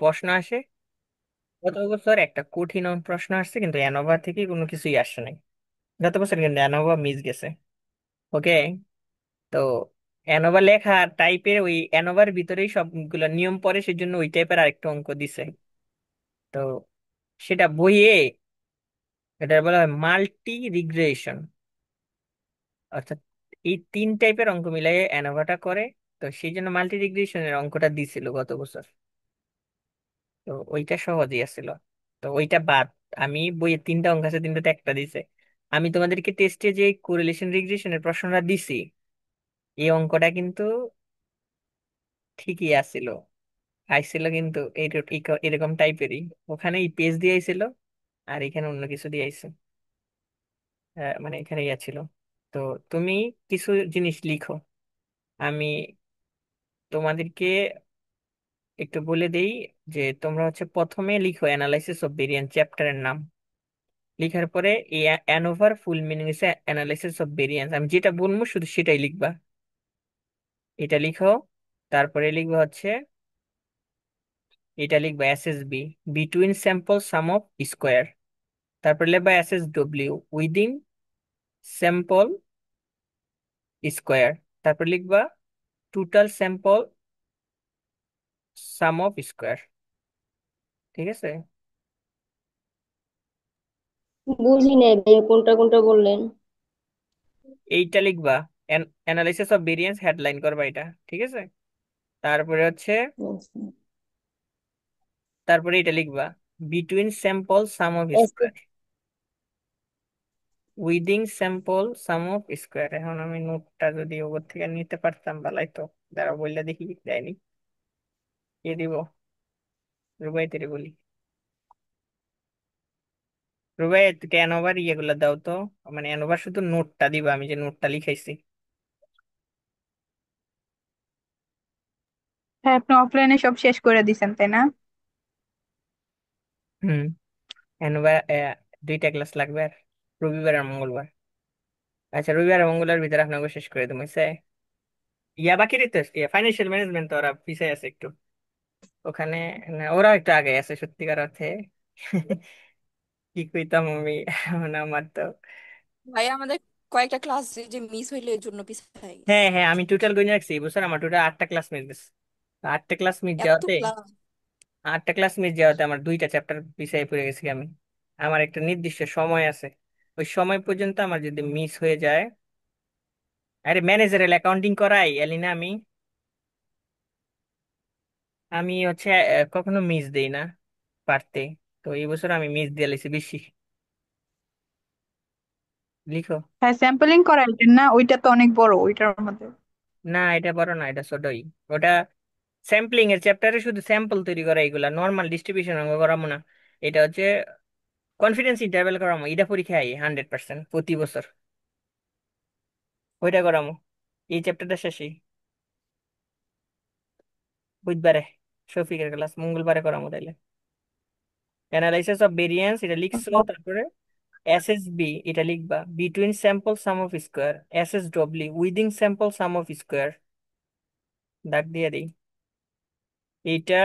প্রশ্ন আসে। গত বছর একটা কঠিন প্রশ্ন আসছে, কিন্তু অ্যানোভা থেকে কোনো কিছুই আসে নাই। গত বছর কিন্তু অ্যানোভা মিস গেছে। ওকে। তো অ্যানোভা লেখা টাইপের ওই অ্যানোভার ভিতরেই সবগুলো নিয়ম পড়ে, সেজন্য ওই টাইপের আরেকটা অঙ্ক দিছে। তো সেটা বইয়ে, এটা বলা হয় মাল্টি রিগ্রেশন। অর্থাৎ এই তিন টাইপের অঙ্ক মিলাই অ্যানোভাটা করে। তো সেই জন্য মাল্টি রিগ্রেশনের অঙ্কটা দিছিল গত বছর। তো ওইটা সহজই আসছিল। তো ওইটা বাদ, আমি বইয়ের তিনটা অঙ্ক আছে, তিনটাতে একটা দিছে। আমি তোমাদেরকে টেস্টে যে কোরিলেশন রিগ্রেশনের প্রশ্নটা দিছি, এই অঙ্কটা কিন্তু ঠিকই আসছিল। আইছিল কিন্তু এরকম টাইপেরই। ওখানে এই পেজ দিয়ে আইছিল, আর এখানে অন্য কিছু দিয়ে আইছে। মানে এখানে ইয়া ছিল। তো তুমি কিছু জিনিস লিখো। আমি তোমাদেরকে একটু বলে দেই যে তোমরা হচ্ছে প্রথমে লিখো অ্যানালাইসিস অফ ভেরিয়েন্স চ্যাপ্টারের নাম। লিখার পরে এই অ্যানোভার ফুল মিনিং হচ্ছে অ্যানালাইসিস অফ ভেরিয়েন্স। আমি যেটা বলবো শুধু সেটাই লিখবা। এটা লিখো। তারপরে লিখবা হচ্ছে, এটা লিখবা SSB, between sample some of square. তারপরে লিখবা এসএসডব্লিউ, উইদিন স্যাম্পল স্কোয়ার। তারপর লিখবা total sample some of square. ঠিক আছে। বুঝি নাই ভাইয়া, কোনটা কোনটা বললেন? এইটা লিখবা, অ্যানালাইসিস অফ ভেরিয়েন্স হেডলাইন করবা এটা। ঠিক আছে। তারপরে হচ্ছে, আচ্ছা। তারপরে এটা লিখবা between sample some of square, within sample some of square. এখন আমি নোটটা যদি ওপর থেকে নিতে পারতাম ভালাই তো। দাঁড়া বললে দেখি, দেয়নি। কে দিব? রুবাই তেরে বলি। রুবাই, তুই অ্যানোভার ইয়েগুলো দাও তো। মানে অ্যানোভার শুধু নোটটা দিবা, আমি যে নোটটা লিখাইছি। হ্যাঁ, আপনি অফলাইনে সব শেষ করে দিছেন তাই না? হুম। অ্যানোভার দুইটা ক্লাস লাগবে আর, রবিবার আর মঙ্গলবার। আচ্ছা, রবিবার আর মঙ্গলবার ভিতরে আপনাকে শেষ করে দেবো, হইছে? ইয়া বাকি রইতে ফাইন্যান্সিয়াল ম্যানেজমেন্ট তো ওরা পিছিয়ে আছে একটু। ওখানে না, ওরা একটু আগে আছে সত্যিকার অর্থে। কি কইতাম আমি, মানে আমার তো। ভাই আমাদের কয়েকটা ক্লাস যে মিস হইলো এর জন্য পিছাই গেছে। হ্যাঁ হ্যাঁ, আমি টোটাল গুনে রাখছি এই বছর আমার টোটাল 8টা ক্লাস মিস গেছে। 8টা ক্লাস মিস এত যাওয়াতে, ক্লাস! 8টা ক্লাস মিস যাওয়াতে আমার 2টা চ্যাপ্টার পিছিয়ে পড়ে গেছি আমি। আমার একটা নির্দিষ্ট সময় আছে, ওই সময় পর্যন্ত আমার যদি মিস হয়ে যায়। আরে ম্যানেজারের অ্যাকাউন্টিং করাই এলিনা আমি। আমি হচ্ছে কখনো মিস দেই না পারতে। তো এই বছর আমি মিস দিয়ে লাইছি বেশি। লিখো। হ্যাঁ, স্যাম্পলিং করাইছেন না? ওইটা তো অনেক বড় ওইটার মধ্যে। না, এটা বড় না, এটা ছোটই। ওটা স্যাম্পলিং এর চ্যাপ্টারে শুধু স্যাম্পল তৈরি করা, এগুলা নর্মাল ডিস্ট্রিবিউশন অঙ্ক করাবো না। এটা হচ্ছে কনফিডেন্স ইন্টারভ্যাল করামো, এটা পরীক্ষায় 100% প্রতি বছর। ওইটা করামো এই চ্যাপ্টারটা শেষেই, বুধবারে। শফিকের ক্লাস মঙ্গলবারে করামো তাইলে। অ্যানালাইসিস অফ ভেরিয়েন্স এটা লিখছো, তারপরে এসএসবি এটা লিখবা, between sample some of square. SSW, within sample some of square. দাগ দিয়ে দিই। এইটা,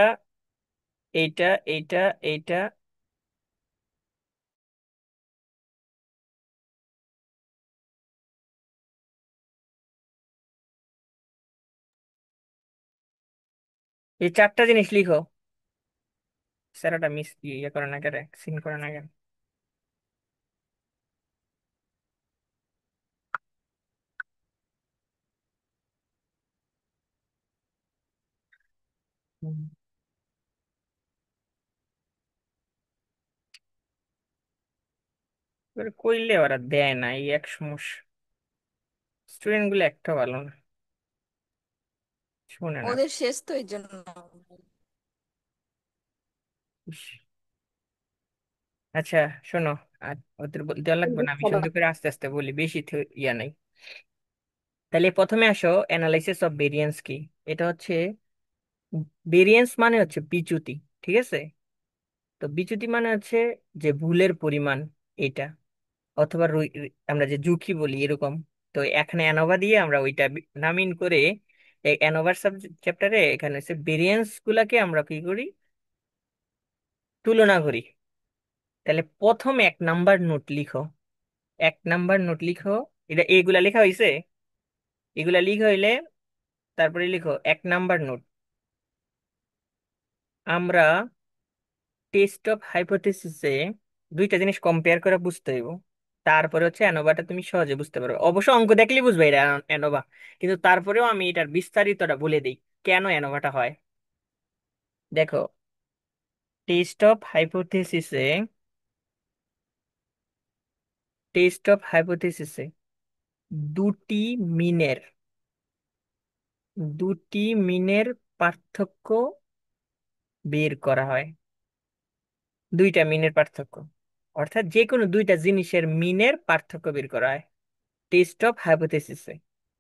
এইটা, এইটা, এইটা। এই চারটা জিনিস লিখো। স্যারটা মিস ইয়ে করে না কেন, সিন করে না কেন? হুম। এবার কইলে ওরা দেয় না, এই এক সমস্যা। স্টুডেন্ট গুলো একটা ভালো না, শোনে না। ওদের শেষ তো এই জন্য। ইস। আচ্ছা, শোনো। আর ওদের বলতে লাগবে না, আমি সুন্দর করে আস্তে আস্তে বলি, বেশি ইয়া নাই। তাহলে প্রথমে আসো, অ্যানালাইসিস অফ ভেরিয়েন্স কি। এটা হচ্ছে, ভেরিয়েন্স মানে হচ্ছে বিচ্যুতি। ঠিক আছে। তো বিচ্যুতি মানে হচ্ছে যে ভুলের পরিমাণ এটা, অথবা আমরা যে ঝুঁকি বলি এরকম। তো এখানে অ্যানোভা দিয়ে আমরা ওইটা নামিন করে, এই অ্যানোভার চ্যাপ্টারে এখানে হচ্ছে ভেরিয়েন্স গুলাকে আমরা কি করি, তুলনা করি। তাহলে প্রথম 1 নাম্বার নোট লিখো। 1 নাম্বার নোট লিখো। এটা এগুলা লেখা হয়েছে। এগুলা লিখা হইলে তারপরে লিখো 1 নাম্বার নোট। আমরা টেস্ট অফ হাইপোথেসিসে দুইটা জিনিস কম্পেয়ার করে বুঝতে হইব। তারপরে হচ্ছে অ্যানোভাটা তুমি সহজে বুঝতে পারবে। অবশ্য অঙ্ক দেখলেই বুঝবে এটা অ্যানোভা। কিন্তু তারপরেও আমি এটার বিস্তারিতটা বলে দিই কেন অ্যানোভাটা হয়। দেখো, টেস্ট অফ হাইপোথেসিসে টেস্ট অফ হাইপোথেসিসে দুটি মিনের দুটি মিনের পার্থক্য বের করা হয়। দুইটা মিনের পার্থক্য, অর্থাৎ যে কোনো দুইটা জিনিসের মিনের পার্থক্য বের করা হয় টেস্ট অফ হাইপোথেসিসে।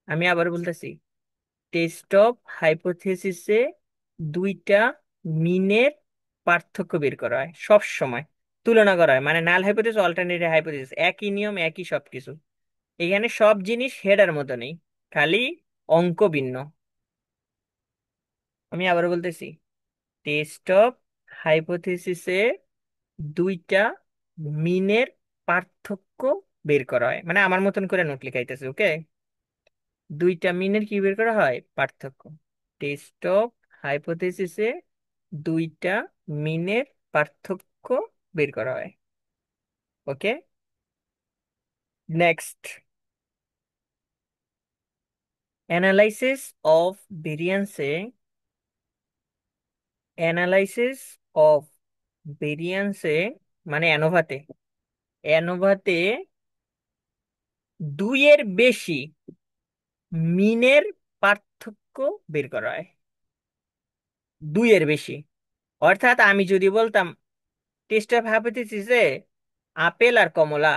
আমি আবার বলতেছি, টেস্ট অফ হাইপোথেসিসে দুইটা মিনের পার্থক্য বের করা হয় সব সময়। তুলনা করা হয়, মানে নাল হাইপোথেসিস অল্টারনেটিভ হাইপোথেসিস একই নিয়ম একই সবকিছু। এখানে সব জিনিস হেডার মতো নেই, খালি অঙ্ক ভিন্ন। আমি আবার বলতেছি, টেস্ট অফ হাইপোথেসিসে দুইটা মিনের পার্থক্য বের করা হয়, মানে আমার মতন করে নোট লিখাইতেছে, ওকে। দুইটা মিনের কি বের করা হয়? পার্থক্য। টেস্ট অফ হাইপোথেসিসে দুইটা মিনের পার্থক্য বের করা হয়, ওকে। নেক্সট, অ্যানালাইসিস অফ ভেরিয়েন্সে অ্যানালাইসিস অফ ভেরিয়েন্সে মানে অ্যানোভাতে অ্যানোভাতে দুইয়ের বেশি মিনের পার্থক্য বের করা হয়। দুইয়ের বেশি, অর্থাৎ আমি যদি বলতাম টেস্ট অফ হাইপোথেসিসে আপেল আর কমলা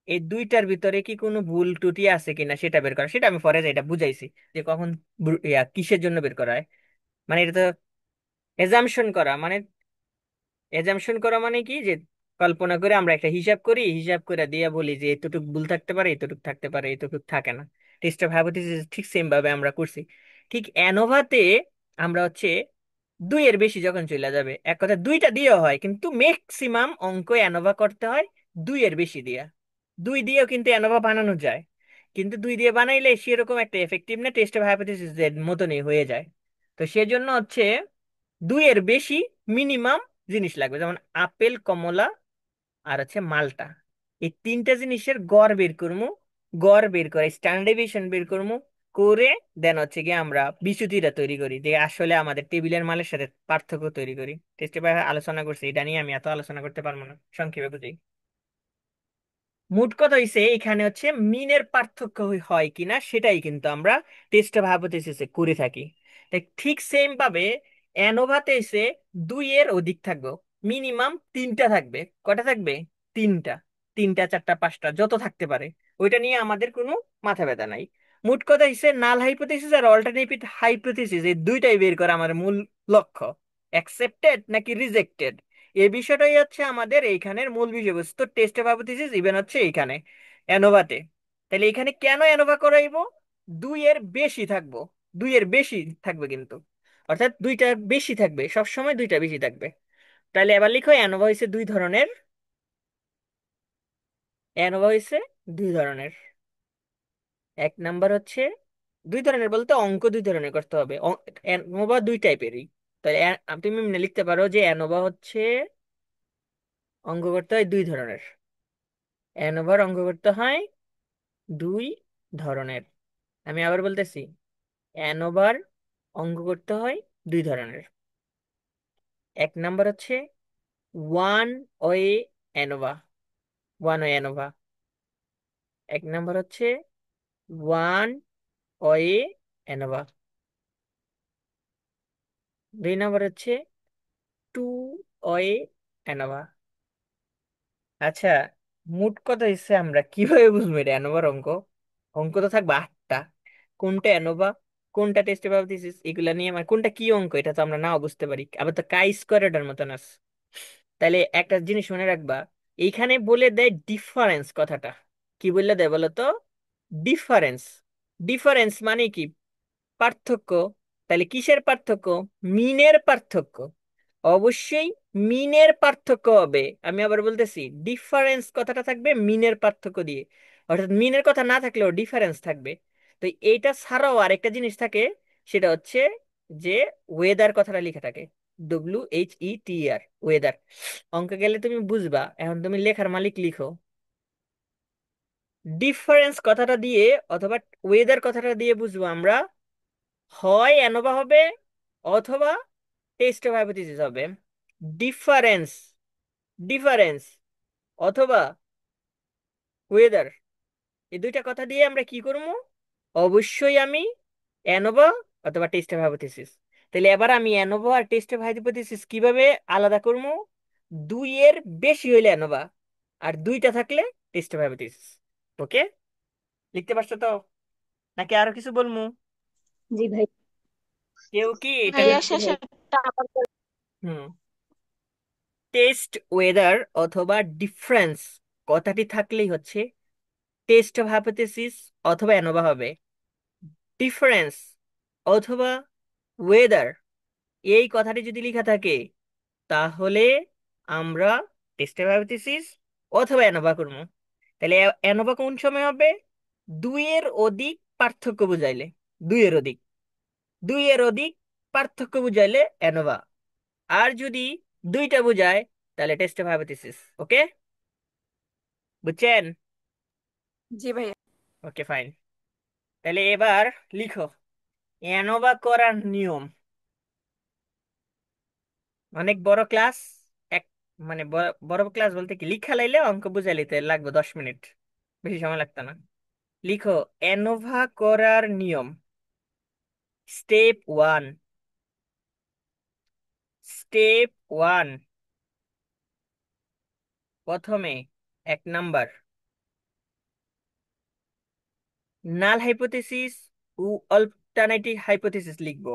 এই দুইটার ভিতরে কি কোনো ভুল ত্রুটি আছে কিনা সেটা বের করা, সেটা আমি পরে এটা বুঝাইছি যে কখন কিসের জন্য বের করা হয়। মানে এটা তো এজাম্পশন করা, মানে এজাম্পশন করা মানে কি, যে কল্পনা করে আমরা একটা হিসাব করি, হিসাব করে দিয়ে বলি যে এতটুকু ভুল থাকতে পারে, এতটুকু থাকতে পারে, এতটুকু থাকে না। টেস্ট অফ হাইপোথেসিস ঠিক সেম ভাবে আমরা করছি। ঠিক অ্যানোভাতে আমরা হচ্ছে দুইয়ের বেশি যখন চলে যাবে, এক কথা দুইটা দিয়েও হয় কিন্তু ম্যাক্সিমাম অঙ্ক অ্যানোভা করতে হয় দুইয়ের বেশি দিয়া। দুই দিয়েও কিন্তু অ্যানোভা বানানো যায়, কিন্তু দুই দিয়ে বানাইলে সেরকম একটা এফেক্টিভ না, টেস্ট অফ হাইপোথেসিস এর মতনই হয়ে যায়। তো সেজন্য হচ্ছে দুইয়ের বেশি মিনিমাম জিনিস লাগবে, যেমন আপেল, কমলা আর হচ্ছে মালটা। এই তিনটা জিনিসের গড় বের করবো। গড় বের করে স্ট্যান্ডার্ড ডেভিয়েশন বের করবো, করে দেন হচ্ছে কি আমরা বিচ্যুতিটা তৈরি করি, যে আসলে আমাদের টেবিলের মালের সাথে পার্থক্য তৈরি করি। টেস্টে আলোচনা করছি, এটা নিয়ে আমি এত আলোচনা করতে পারবো না, সংক্ষেপে বুঝি। মোট কথা হইছে এখানে হচ্ছে মিনের পার্থক্য হয় কিনা সেটাই কিন্তু আমরা টেস্ট অফ হাইপোথেসিসে করে থাকি। তাই ঠিক সেম ভাবে অ্যানোভাতে এসে দুইয়ের অধিক থাকবে, মিনিমাম তিনটা থাকবে। কটা থাকবে? তিনটা। তিনটা, চারটা, পাঁচটা, যত থাকতে পারে, ওইটা নিয়ে আমাদের কোনো মাথা ব্যথা নাই। মোট কথা হইছে নাল হাইপোথেসিস আর অল্টারনেটিভ হাইপোথেসিস এই দুইটাই বের করা আমাদের মূল লক্ষ্য। অ্যাকসেপ্টেড নাকি রিজেক্টেড, এই বিষয়টাই হচ্ছে আমাদের এইখানের মূল বিষয়বস্তু। টেস্ট অফ হাইপোথিসিস ইভেন হচ্ছে এইখানে অ্যানোভাতে। তাহলে এখানে কেন অ্যানোভা করাইবো? দুইয়ের বেশি থাকবো। দুইয়ের বেশি থাকবে কিন্তু, অর্থাৎ দুইটা বেশি থাকবে, সব সময় দুইটা বেশি থাকবে। তাহলে এবার লিখো, অ্যানোভা হয়েছে দুই ধরনের। অ্যানোভা হয়েছে দুই ধরনের। 1 নাম্বার হচ্ছে দুই ধরনের বলতে অঙ্ক দুই ধরনের করতে হবে। অ্যানোভা দুই টাইপেরই। তাহলে তুমি এমনি লিখতে পারো যে অ্যানোভা হচ্ছে অঙ্ক করতে হয় দুই ধরনের। অ্যানোভার অঙ্ক করতে হয় দুই ধরনের। আমি আবার বলতেছি, অ্যানোভার অঙ্ক করতে হয় দুই ধরনের। 1 নাম্বার হচ্ছে one way ANOVA. One way ANOVA. 1 number হচ্ছে ওয়ান ওয়ে অ্যানোভা। 2 নাম্বার হচ্ছে টু ওয়ে অ্যানোভা। আচ্ছা, মোট কথা হচ্ছে আমরা কিভাবে বুঝবো এটা অ্যানোভার অঙ্ক? অঙ্ক তো থাকবে 8টা। কোনটা অ্যানোভা, কোনটা টেস্ট থিসিস, এগুলা নিয়ে আমার কোনটা কি অঙ্ক এটা তো আমরা নাও বুঝতে পারি। আবার তো কাই স্কোয়ারের মতন আছে। তাইলে একটা জিনিস মনে রাখবা, এইখানে বলে দেয় ডিফারেন্স কথাটা। কি বললে দেয় বলো তো? ডিফারেন্স। ডিফারেন্স মানে কি? পার্থক্য। তাহলে কিসের পার্থক্য? মিনের পার্থক্য। অবশ্যই মিনের পার্থক্য হবে। আমি আবার বলতেছি, ডিফারেন্স কথাটা থাকবে মিনের পার্থক্য দিয়ে, অর্থাৎ মিনের কথা না থাকলেও ডিফারেন্স থাকবে। তো এইটা ছাড়াও আরেকটা জিনিস থাকে, সেটা হচ্ছে যে ওয়েদার কথাটা লিখে থাকে, WHETR, ওয়েদার। অঙ্ক গেলে তুমি বুঝবা, এখন তুমি লেখার মালিক লিখো। ডিফারেন্স কথাটা দিয়ে অথবা ওয়েদার কথাটা দিয়ে বুঝবো আমরা, হয় অ্যানোভা হবে অথবা টেস্ট অফ হাইপোথিসিস হবে। ডিফারেন্স, ডিফারেন্স অথবা ওয়েদার, এই দুইটা কথা দিয়ে আমরা কি করবো? অবশ্যই আমি অ্যানোভা অথবা টেস্ট অফ হাইপোথিসিস। তাহলে এবার আমি অ্যানোভা আর টেস্ট অফ হাইপোথিসিস কিভাবে আলাদা করবো? দুইয়ের বেশি হইলে অ্যানোভা, আর দুইটা থাকলে টেস্ট অফ হাইপোথিসিস। ওকে, লিখতে পারছো তো, নাকি আরো কিছু বলবো? জি ভাই। কেউ কি এটা? ভাইয়া জি ভাই। শেষেরটা আবার হুম, টেস্ট ওয়েদার অথবা ডিফারেন্স কথাটি থাকলেই হচ্ছে টেস্ট অফ হাইপোথিসিস অথবা অ্যানোভা হবে। ডিফারেন্স অথবা ওয়েদার এই কথাটি যদি লেখা থাকে, তাহলে আমরা টেস্ট অফ হাইপোথিসিস অথবা অ্যানোভা করবো। তাহলে অ্যানোভা কোন সময় হবে? দুইয়ের অধিক পার্থক্য বুঝাইলে, দুইয়ের অধিক, দুইয়ের অধিক পার্থক্য বুঝাইলে অ্যানোভা। আর যদি দুইটা বুঝায়, তাহলে টেস্ট অফ হাইপোথিসিস। ওকে, বুঝছেন? জি ভাইয়া। ওকে, ফাইন। তাহলে এবার লিখো অ্যানোভা করার নিয়ম। অনেক বড় ক্লাস, এক মানে বড় বড় ক্লাস বলতে কি, লিখা লাইলে অঙ্ক বুঝাই লিতে লাগবে 10 মিনিট, বেশি সময় লাগতো না। লিখো অ্যানোভা করার নিয়ম। স্টেপ 1, স্টেপ 1, প্রথমে 1 নাম্বার, নাল হাইপোথিসিস ও অল্টারনেটিভ হাইপোথিসিস লিখবো।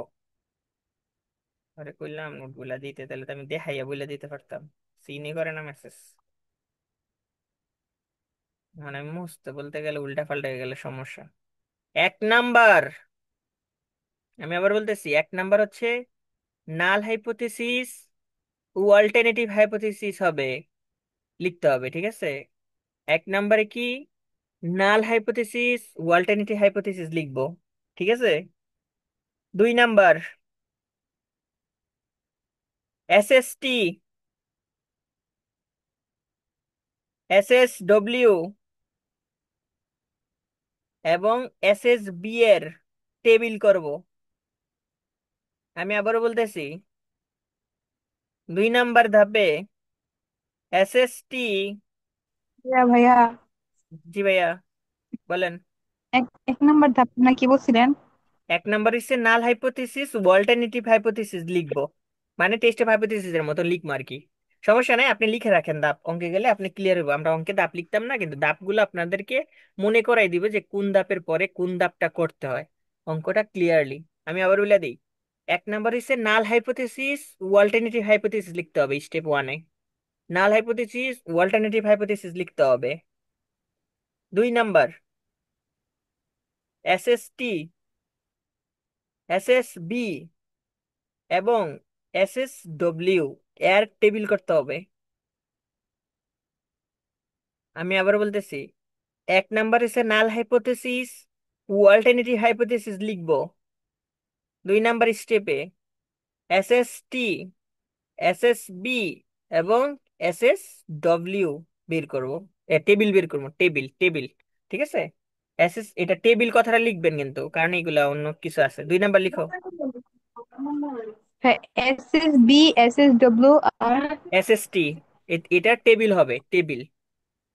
আরে কইলাম নোটগুলা দিতে, তাহলে তো আমি দেখাইয়া বলে দিতে পারতাম। সিনই করে না মেসেজ, মানে আমি মুছতে বলতে গেলে উল্টা পাল্টা হয়ে গেলে সমস্যা। 1 নাম্বার, আমি আবার বলতেছি, 1 নাম্বার হচ্ছে নাল হাইপোথিসিস ও অল্টারনেটিভ হাইপোথিসিস হবে, লিখতে হবে, ঠিক আছে? 1 নাম্বারে কি, নাল হাইপোথিসিস ও অল্টারনেটিভ হাইপোথিসিস লিখবো, ঠিক আছে? 2 নাম্বার, SST, SSW এবং SSB এর টেবিল করব। আমি আবারও বলতেছি, 2 নাম্বার ধাপে SST। ভাইয়া ভাইয়া, জি ভাইয়া, বলেন। এক এক নাম্বার ধাপ না কি বলছিলেন? 1 নাম্বার হচ্ছে নাল হাইপোথিসিস অল্টারনেটিভ হাইপোথিসিস লিখবো, মানে টেস্ট অফ হাইপোথিসিস এর মতো লিখবো আর কি। সমস্যা নাই, আপনি লিখে রাখেন দাপ, অঙ্কে গেলে আপনি ক্লিয়ার হবো। আমরা অঙ্কে দাপ লিখতাম না, কিন্তু দাপগুলো আপনাদেরকে মনে করাই দিব যে কোন দাপের পরে কোন দাপটা করতে হয়, অঙ্কটা ক্লিয়ারলি। আমি আবার বলে দিই, 1 নাম্বার হচ্ছে নাল হাইপোথিসিস অল্টারনেটিভ হাইপোথিসিস লিখতে হবে স্টেপ 1-এ। নাল হাইপোথিসিস অল্টারনেটিভ হাইপোথিসিস লিখতে হবে। 2 নাম্বার, SST, SSB এবং SSW এর টেবিল করতে হবে। আমি আবার বলতেছি, 1 নাম্বার হচ্ছে নাল হাইপোথিসিস ও অল্টারনেটিভ হাইপোথিসিস লিখবো। 2 নাম্বার স্টেপে SST, SSB এবং SSW বের করব, টেবিল বের করবো, টেবিল টেবিল, ঠিক আছে? এটা টেবিল কথাটা লিখবেন কিন্তু, কারণ এগুলা অন্য কিছু আছে। 2 নাম্বার লিখো হ্যাঁ, SSB, SSW আর SST, এটা টেবিল হবে, টেবিল।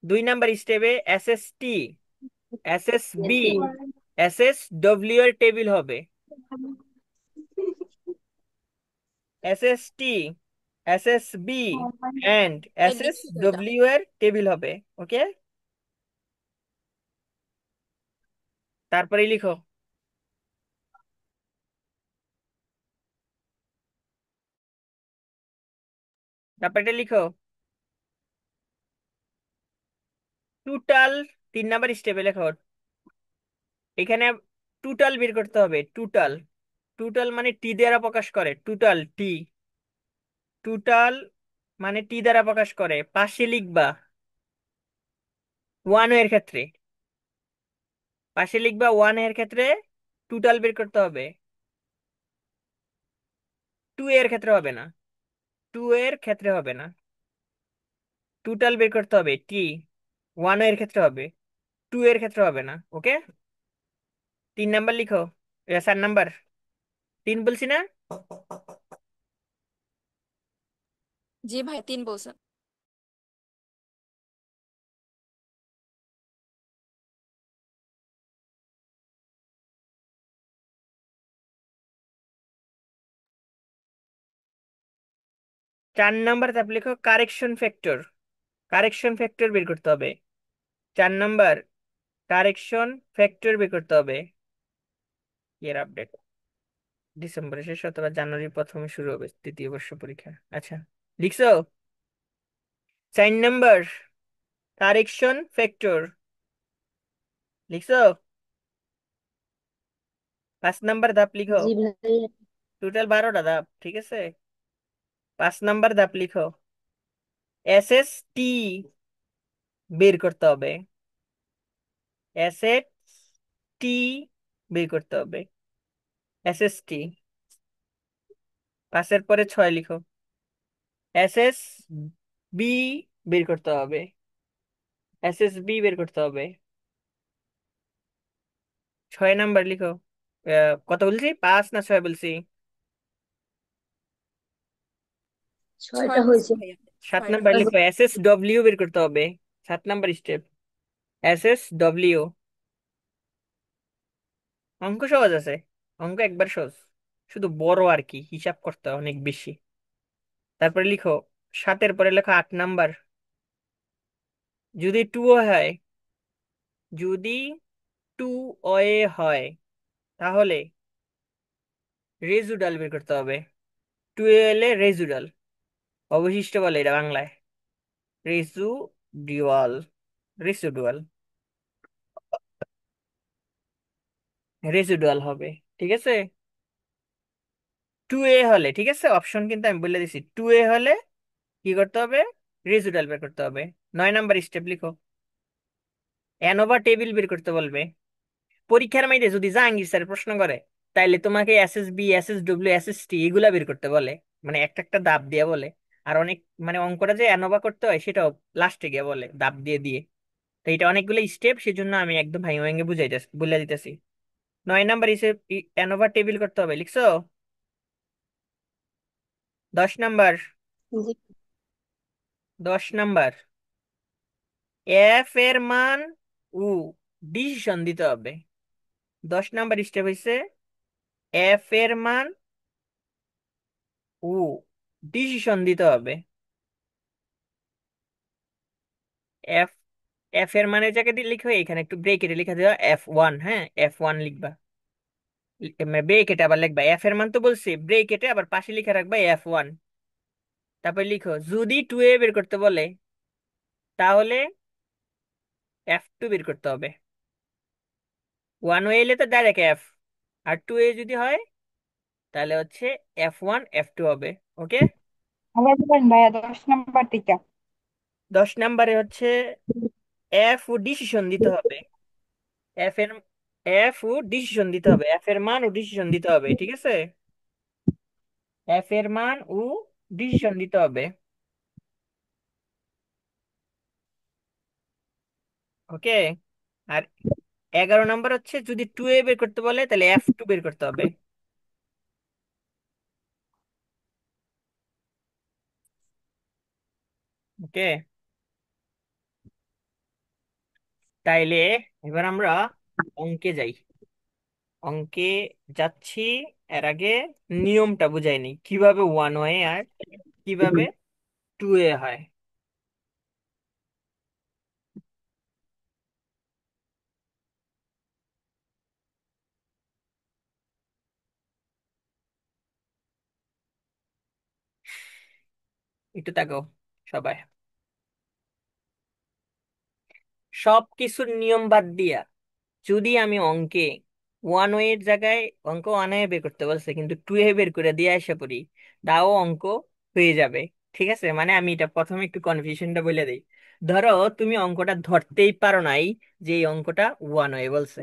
2 নাম্বার স্টেপে SST, SSB, এসি। SSW এর টেবিল হবে। SST, SSB এন্ড এই লিখছি তো এটা। SSW এর টেবিল হবে। ওকে, তারপরে লিখো, তারপরে লিখো টোটাল। 3 নাম্বার স্টেপে লেখো, এখানে টোটাল বের করতে হবে, টোটাল। টোটাল মানে টি দ্বারা প্রকাশ করে, টোটাল টি। টোটাল মানে টি দ্বারা প্রকাশ করে, পাশে লিখবা ওয়ান এর ক্ষেত্রে, পাশে লিখবা ওয়ান এর ক্ষেত্রে টোটাল বের করতে হবে, টু এর ক্ষেত্রে হবে না, টু এর ক্ষেত্রে হবে না, টোটাল বের করতে হবে টি, ওয়ান এর ক্ষেত্রে হবে, টু এর ক্ষেত্রে হবে না। ওকে, 3 নাম্বার লিখো। 4 নাম্বার, 3 বলছি না? জি ভাই, 3 বলছেন। 4 নাম্বার, তারপর লিখো কারেকশন ফ্যাক্টর, কারেকশন ফ্যাক্টর বের করতে হবে। 4 নাম্বার, কারেকশন ফ্যাক্টর বের করতে হবে। ইয়ার আপডেট ডিসেম্বরে শেষ অথবা জানুয়ারি প্রথমে শুরু হবে তৃতীয় বর্ষ পরীক্ষা। আচ্ছা, লিখছো? 4 নাম্বার, কারেকশন ফ্যাক্টর লিখছো? 5 নাম্বার ধাপ লিখো। জি ভাই। টোটাল 12টা ধাপ, ঠিক আছে? 5 নাম্বার ধাপ লিখো, SST বের করতে হবে, SST বের করতে হবে, SST। 5-এর পরে 6 লিখো, SSB বের করতে হবে, SSB বের করতে হবে। 6 নাম্বার লিখো। কত বলছি, 5 না 6 বলছি? 6 ছয়টা বলছেন হয়েছে। ভাইয়া। 7 নাম্বার লিখো, SSW বের করতে হবে। 7 নাম্বার স্টেপ, SSW। অঙ্ক সহজ আছে, অঙ্ক একবার সহজ, শুধু বড় আর কি, হিসাব করতে হয় অনেক বেশি। তারপরে লিখো 7-এর পরে লেখো 8 নাম্বার, যদি টু হয়, যদি টু অয়ে হয় তাহলে রেজুডাল বের করতে হবে। টু এলে রেজুডাল, অবশিষ্ট বলে এটা বাংলায়, রেজুডিওয়াল, রেসিডুয়াল, রেসিডুয়াল হবে, ঠিক আছে? টু এ হলে, ঠিক আছে, অপশন কিন্তু আমি বলে দিছি, টু এ হলে কি করতে হবে, রেজুডাল বের করতে হবে। 9 নাম্বার স্টেপ লিখো, অ্যানোভা টেবিল বের করতে বলবে। পরীক্ষার মাইতে যদি জাহাঙ্গীর স্যার প্রশ্ন করে, তাইলে তোমাকে SSB, SSW, SST এগুলা বের করতে বলে, মানে একটা একটা দাব দিয়ে বলে। আর অনেক মানে অঙ্কটা যে অ্যানোভা করতে হয় সেটাও লাস্টে গিয়ে বলে দাব দিয়ে দিয়ে। তো এটা অনেকগুলো স্টেপ, সেজন্য আমি একদম ভাঙে ভাঙে বুঝাইতেছি, বলে দিতেছি। 9 নাম্বার হিসেবে অ্যানোভা টেবিল করতে হবে, লিখছো? 10 নাম্বার, জি। 10 নাম্বার, এফ এর মান ও ডিসিশন দিতে হবে। 10 নাম্বার স্টেপ হইছে এফ এর মান ও ডিসিশন দিতে হবে। এফ, এফ এর মানের জায়গায় লিখবে এখানে একটু ব্রেকেটে লিখে দেওয়া F1, হ্যাঁ, F1 লিখবা। ব্রেকেটে আবার লিখবা, এফ এর মান তো বলছি, ব্রেকেটে আবার পাশে লিখে রাখবা F1। তারপর লিখো যদি টু এ বের করতে বলে তাহলে F2 বের করতে হবে। ওয়ান ওয়ে এলে তো ডাইরেক্ট এফ, আর টু এ যদি হয় তাহলে হচ্ছে F1 F2 হবে। ওকে, আবার বলেন ভাইয়া 10 নাম্বার টিকা। 10 নাম্বারে হচ্ছে এফ ও ডিসিশন দিতে হবে। এফ এর, এফ ও ডিসিশন দিতে হবে, এফ এর মান ও ডিসিশন দিতে হবে, ঠিক আছে? এফ এর মান ও ডিসিশন দিতে হবে। ওকে, আর 11 নাম্বার হচ্ছে যদি টু এ বের করতে বলে তাহলে F2 বের করতে হবে। ওকে, তাইলে এবার আমরা অঙ্কে যাই, অঙ্কে যাচ্ছি। এর আগে নিয়মটা বুঝাই নি, কিভাবে ওয়ান ওয়ে আর কিভাবে টু এ হয়। একটু তাকাও সবাই, সব কিছুর নিয়ম বাদ দিয়া যদি আমি অঙ্কে ওয়ান ওয়ে এর জায়গায়, অঙ্ক ওয়ান ওয়ে বের করতে বলছে কিন্তু টু এ বের করে দিয়ে আসা পড়ি, তাও অঙ্ক হয়ে যাবে। ঠিক আছে, মানে আমি এটা প্রথমে একটু কনফিউশনটা বলে দিই। ধরো তুমি অঙ্কটা ধরতেই পারো নাই যে এই অঙ্কটা ওয়ান হয়ে বলছে,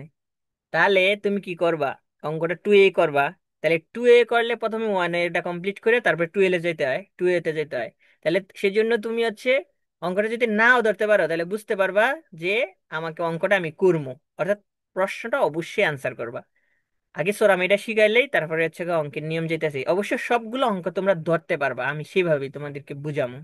তাহলে তুমি কি করবা? অঙ্কটা টু এ করবা। তাহলে টু এ করলে প্রথমে ওয়ান এটা কমপ্লিট করে তারপরে টু এ যেতে হয়, টু এ তে যেতে হয়। তাহলে সেজন্য তুমি হচ্ছে অঙ্কটা যদি নাও ধরতে পারো তাহলে বুঝতে পারবা যে আমাকে অঙ্কটা আমি করবো, অর্থাৎ প্রশ্নটা অবশ্যই আনসার করবা। আগে সোরামিটা শিখাইলেই তারপরে হচ্ছে গিয়ে অঙ্কের নিয়ম যেতেছি। অবশ্য সবগুলো অঙ্ক তোমরা ধরতে পারবা, আমি সেভাবেই তোমাদেরকে বুঝামো।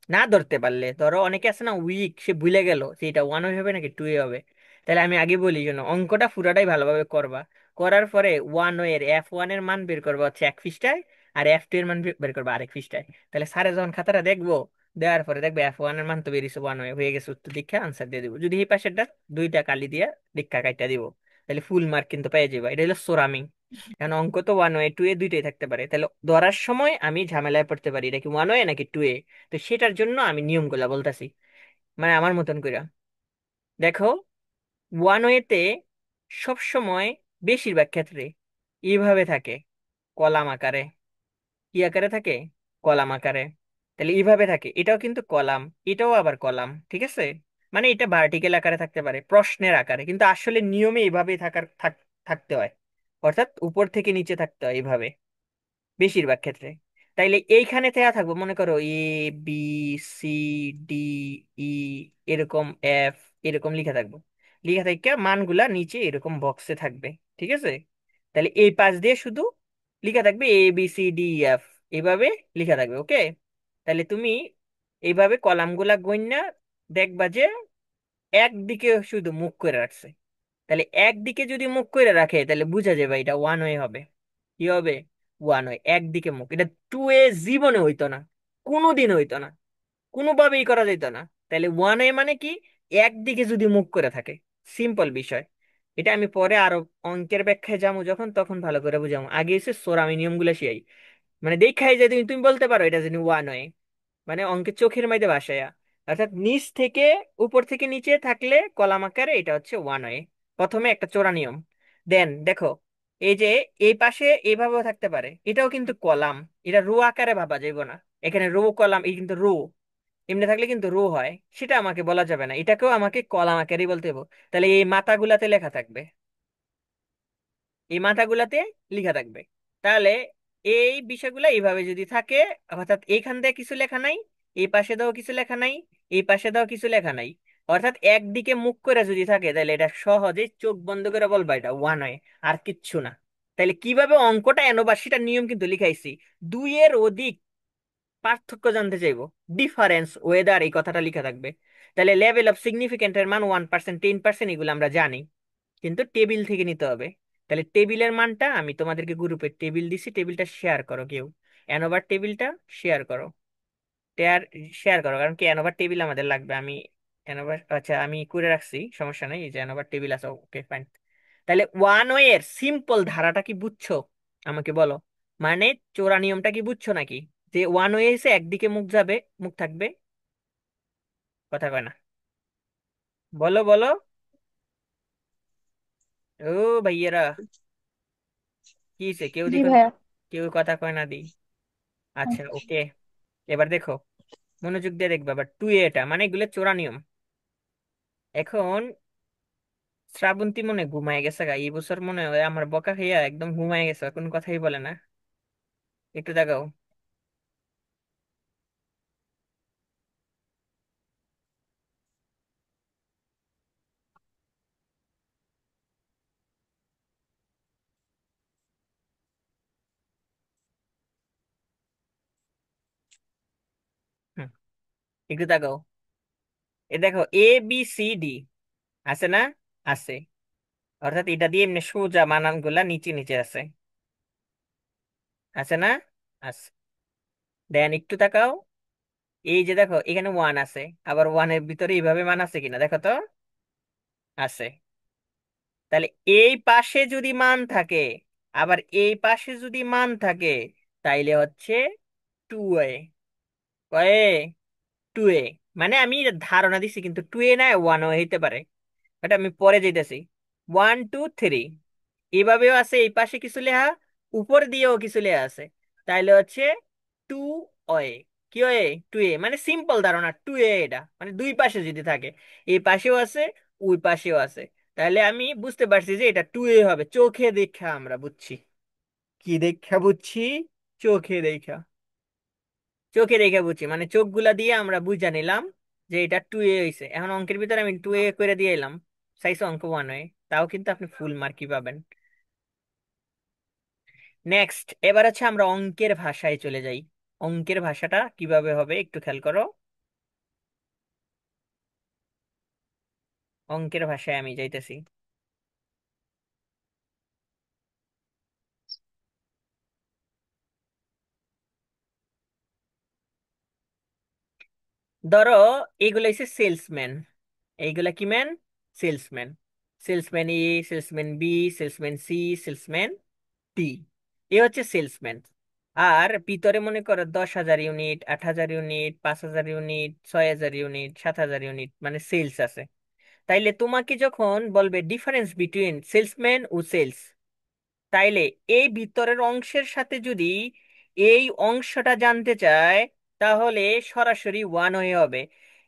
না ধরতে পারলে, ধরো অনেকে আছে না উইক, সে ভুলে গেল যে এটা ওয়ান হবে নাকি টু এ হবে, তাহলে আমি আগে বলি যেন অঙ্কটা পুরাটাই ভালোভাবে করবা। করার পরে ওয়ান এর F1 এর মান বের করবা হচ্ছে এক পৃষ্ঠায়, আর F2 এর মান বের করবা আরেক পৃষ্ঠায়। তাহলে স্যারে যখন খাতাটা দেখবো, দেওয়ার পরে দেখবে F1 এর মান তো বেরিয়েছে ওয়ান হয়ে গেছে, উত্তর দীক্ষা আনসার দিয়ে দিব। যদি এই পাশেরটা দুইটা কালি দিয়ে দীক্ষা কাইটা দিব, তাহলে ফুল মার্ক কিন্তু পেয়ে যাবে। এটা হলো সোরামি। কারণ অঙ্ক তো ওয়ান ওয়ে টু এ দুইটাই থাকতে পারে, তাহলে ধরার সময় আমি ঝামেলায় পড়তে পারি এটা কি ওয়ান ওয়ে নাকি টু এ। তো সেটার জন্য আমি নিয়মগুলা বলতাছি, মানে আমার মতন করে। দেখো, ওয়ান ওয়েতে সব সময় বেশিরভাগ ক্ষেত্রে এইভাবে থাকে, কলাম আকারে। কি আকারে থাকে? কলাম আকারে। তাহলে এইভাবে থাকে, এটাও কিন্তু কলাম, এটাও আবার কলাম, ঠিক আছে। মানে এটা ভার্টিক্যাল আকারে থাকতে পারে, প্রশ্নের আকারে, কিন্তু আসলে নিয়মে এইভাবেই থাকতে হয়, অর্থাৎ উপর থেকে নিচে থাকতে হয় এইভাবে বেশিরভাগ ক্ষেত্রে। তাইলে এইখানে দেয়া থাকবো, মনে করো বি, সি, ডি, ই, এরকম এফ, এরকম লিখা থাকবো। লিখা থাকে মানগুলা নিচে এরকম বক্সে থাকবে, ঠিক আছে। তাহলে এই পাশ দিয়ে শুধু লিখা থাকবে ABCDEF, এইভাবে লিখা থাকবে, ওকে। তাহলে তুমি এইভাবে কলামগুলা গইন্না দেখবা যে একদিকে শুধু মুখ করে রাখছে। তাহলে একদিকে যদি মুখ করে রাখে তাহলে বুঝা যাবে এটা ওয়ান ওয়ে হবে। কি হবে? ওয়ান ওয়ে, একদিকে মুখ। এটা টু এ জীবনে হইতো না, কোনোদিন হইতো না, কোনোভাবেই করা যেত না। তাহলে ওয়ান ওয়ে মানে কি? একদিকে যদি মুখ করে থাকে, সিম্পল বিষয়। এটা আমি পরে আরো অঙ্কের ব্যাখ্যায় যাবো যখন, তখন ভালো করে বুঝাবো। আগে এসে সোরামি নিয়ম গুলো শিখাই, মানে দেখাই যে তুমি তুমি বলতে পারো এটা জানি ওয়ান ওয়ে, মানে অঙ্কের চোখের মধ্যে ভাসায়া। অর্থাৎ নিচ থেকে উপর থেকে নিচে থাকলে কলাম আকারে, এটা হচ্ছে ওয়ান ওয়ে। প্রথমে একটা চোরা নিয়ম। দেন দেখো, এই যে এই পাশে এইভাবেও থাকতে পারে, এটাও কিন্তু কলাম। এটা রো আকারে ভাবা যাইব না, এখানে রো কলাম, এই কিন্তু রো। এমনি থাকলে কিন্তু রো হয়, সেটা আমাকে বলা যাবে না, এটাকেও আমাকে কলাম আকারেই বলতে হবে। তাহলে এই মাথাগুলাতে লেখা থাকবে, এই মাথাগুলাতে লেখা থাকবে। তাহলে এই বিষয়গুলো এইভাবে যদি থাকে, অর্থাৎ এইখান দিয়ে কিছু লেখা নাই, এই পাশে দাও কিছু লেখা নাই, এই পাশে দাও কিছু লেখা নাই, অর্থাৎ একদিকে মুখ করে যদি থাকে, তাহলে এটা সহজে চোখ বন্ধ করে বলবা এটা ওয়ান হয়, আর কিচ্ছু না। তাহলে কিভাবে অঙ্কটা এনোবা সেটার নিয়ম কিন্তু লিখাইছি। দুইয়ের অধিক পার্থক্য জানতে চাইবো, ডিফারেন্স ওয়েদার, এই কথাটা লিখা থাকবে। তাহলে লেভেল অফ সিগনিফিকেন্টের মান 1%, 10%, এগুলো আমরা জানি, কিন্তু টেবিল থেকে নিতে হবে। তাহলে টেবিলের মানটা আমি তোমাদেরকে গ্রুপে টেবিল দিছি, টেবিলটা শেয়ার করো কেউ, অ্যানোভার টেবিলটা শেয়ার করো। টেয়ার শেয়ার করো, কারণ কি অ্যানোভার টেবিল আমাদের লাগবে। আমি অ্যানোভার, আচ্ছা আমি করে রাখছি, সমস্যা নেই, এই যে অ্যানোভার টেবিল আছে, ওকে ফাইন। তাহলে ওয়ান ওয়ে এর সিম্পল ধারাটা কি বুঝছো? আমাকে বলো, মানে চোরা নিয়মটা কি বুঝছো নাকি? যে ওয়ান ওয়ে এসে একদিকে মুখ যাবে, মুখ থাকবে। কথা কয় না, বলো বলো। ও ভাইয়েরা, কি হইছে? কেউ জি দেখুন, ভাইয়া। কেউ কথা কয় না দি। আচ্ছা ওকে, এবার দেখো, মনোযোগ দিয়ে দেখবে। আবার টু এটা মানে এগুলো চোরা নিয়ম। এখন শ্রাবন্তী মনে ঘুমায় গেছে গা, এই বছর মনে হয় আমার বকা খাইয়া একদম ঘুমায় গেছে, কোনো কথাই বলে না। একটু দেখাও। হুম, একটু দেখাও। এ দেখো ABCD আছে না? আছে। অর্থাৎ এটা দিয়ে এমনি সোজা বানান গুলা নিচে নিচে আছে, আছে না? আছে। দেন একটু তাকাও, এই যে দেখো এখানে ওয়ান আছে, আবার ওয়ানের ভিতরে এইভাবে মান আছে কিনা দেখো তো। আছে। তাহলে এই পাশে যদি মান থাকে, আবার এই পাশে যদি মান থাকে, তাইলে হচ্ছে টু এ। কয়ে? টু এ। মানে আমি ধারণা দিছি, কিন্তু টু এ না ওয়ান হইতে পারে, এটা আমি পরে যেতেছি। ওয়ান টু থ্রি এভাবেও আছে, এই পাশে কিছু লেখা, উপর দিয়েও কিছু লেখা আছে, তাইলে হচ্ছে টু অয়ে। কি হয়ে? টু এ, মানে সিম্পল ধারণা, টু এ এটা মানে দুই পাশে যদি থাকে, এই পাশেও আছে ওই পাশেও আছে, তাহলে আমি বুঝতে পারছি যে এটা টু এ হবে। চোখে দেখা আমরা বুঝছি। কি দেখা বুঝছি? চোখে দেখা। চোখে দেখে বুঝছি, মানে চোখগুলা দিয়ে আমরা বুঝা নিলাম যে এটা টু এ হয়েছে। এখন অঙ্কের ভিতরে আমি টু এ করে দিয়ে এলাম, চাইছে অঙ্ক ওয়ান হয়ে, তাও কিন্তু আপনি ফুল মার্কই পাবেন। নেক্সট, এবার হচ্ছে আমরা অঙ্কের ভাষায় চলে যাই। অঙ্কের ভাষাটা কিভাবে হবে একটু খেয়াল করো। অঙ্কের ভাষায় আমি যাইতেছি। ধরো এইগুলো হচ্ছে সেলসম্যান। এইগুলা কি man? Salesman. Salesman A, salesman B, salesman C, salesman টি। এ হচ্ছে সেলসম্যান। আর ভিতরে মনে করো 10,000 unit, 8,000 unit, 5,000 unit, 6,000 unit, 7,000 unit মানে সেলস আছে। তাইলে তোমাকে যখন বলবে ডিফারেন্স বিটুইন সেলসম্যান ও সেলস, তাইলে এই ভিতরের অংশের সাথে যদি এই অংশটা জানতে চায়, তাহলে সরাসরি ওয়ান হয়ে হবে।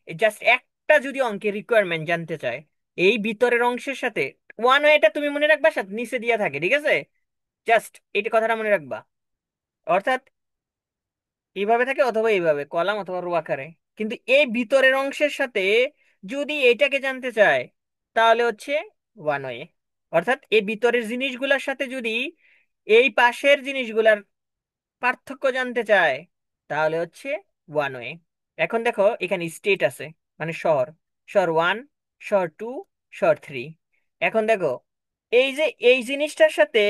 জাস্ট একটা যদি অঙ্কের রিকোয়ারমেন্ট জানতে চায় এই ভিতরের অংশের সাথে, ওয়ান এটা তুমি মনে রাখবা, সাথে নিচে দিয়া থাকে, ঠিক আছে? জাস্ট এই কথাটা মনে রাখবা। অর্থাৎ এইভাবে থাকে অথবা এইভাবে কলাম অথবা রো আকারে। কিন্তু এই ভিতরের অংশের সাথে যদি এইটাকে জানতে চায়, তাহলে হচ্ছে ওয়ান ওয়ে। অর্থাৎ এই ভিতরের জিনিসগুলোর সাথে যদি এই পাশের জিনিসগুলার পার্থক্য জানতে চায়, তাহলে হচ্ছে ওয়ান ওয়ে। এখন দেখো এখানে স্টেট আছে, মানে শহর। শহর ওয়ান, শহর টু, শহর থ্রি। এখন দেখো এই যে এই জিনিসটার সাথে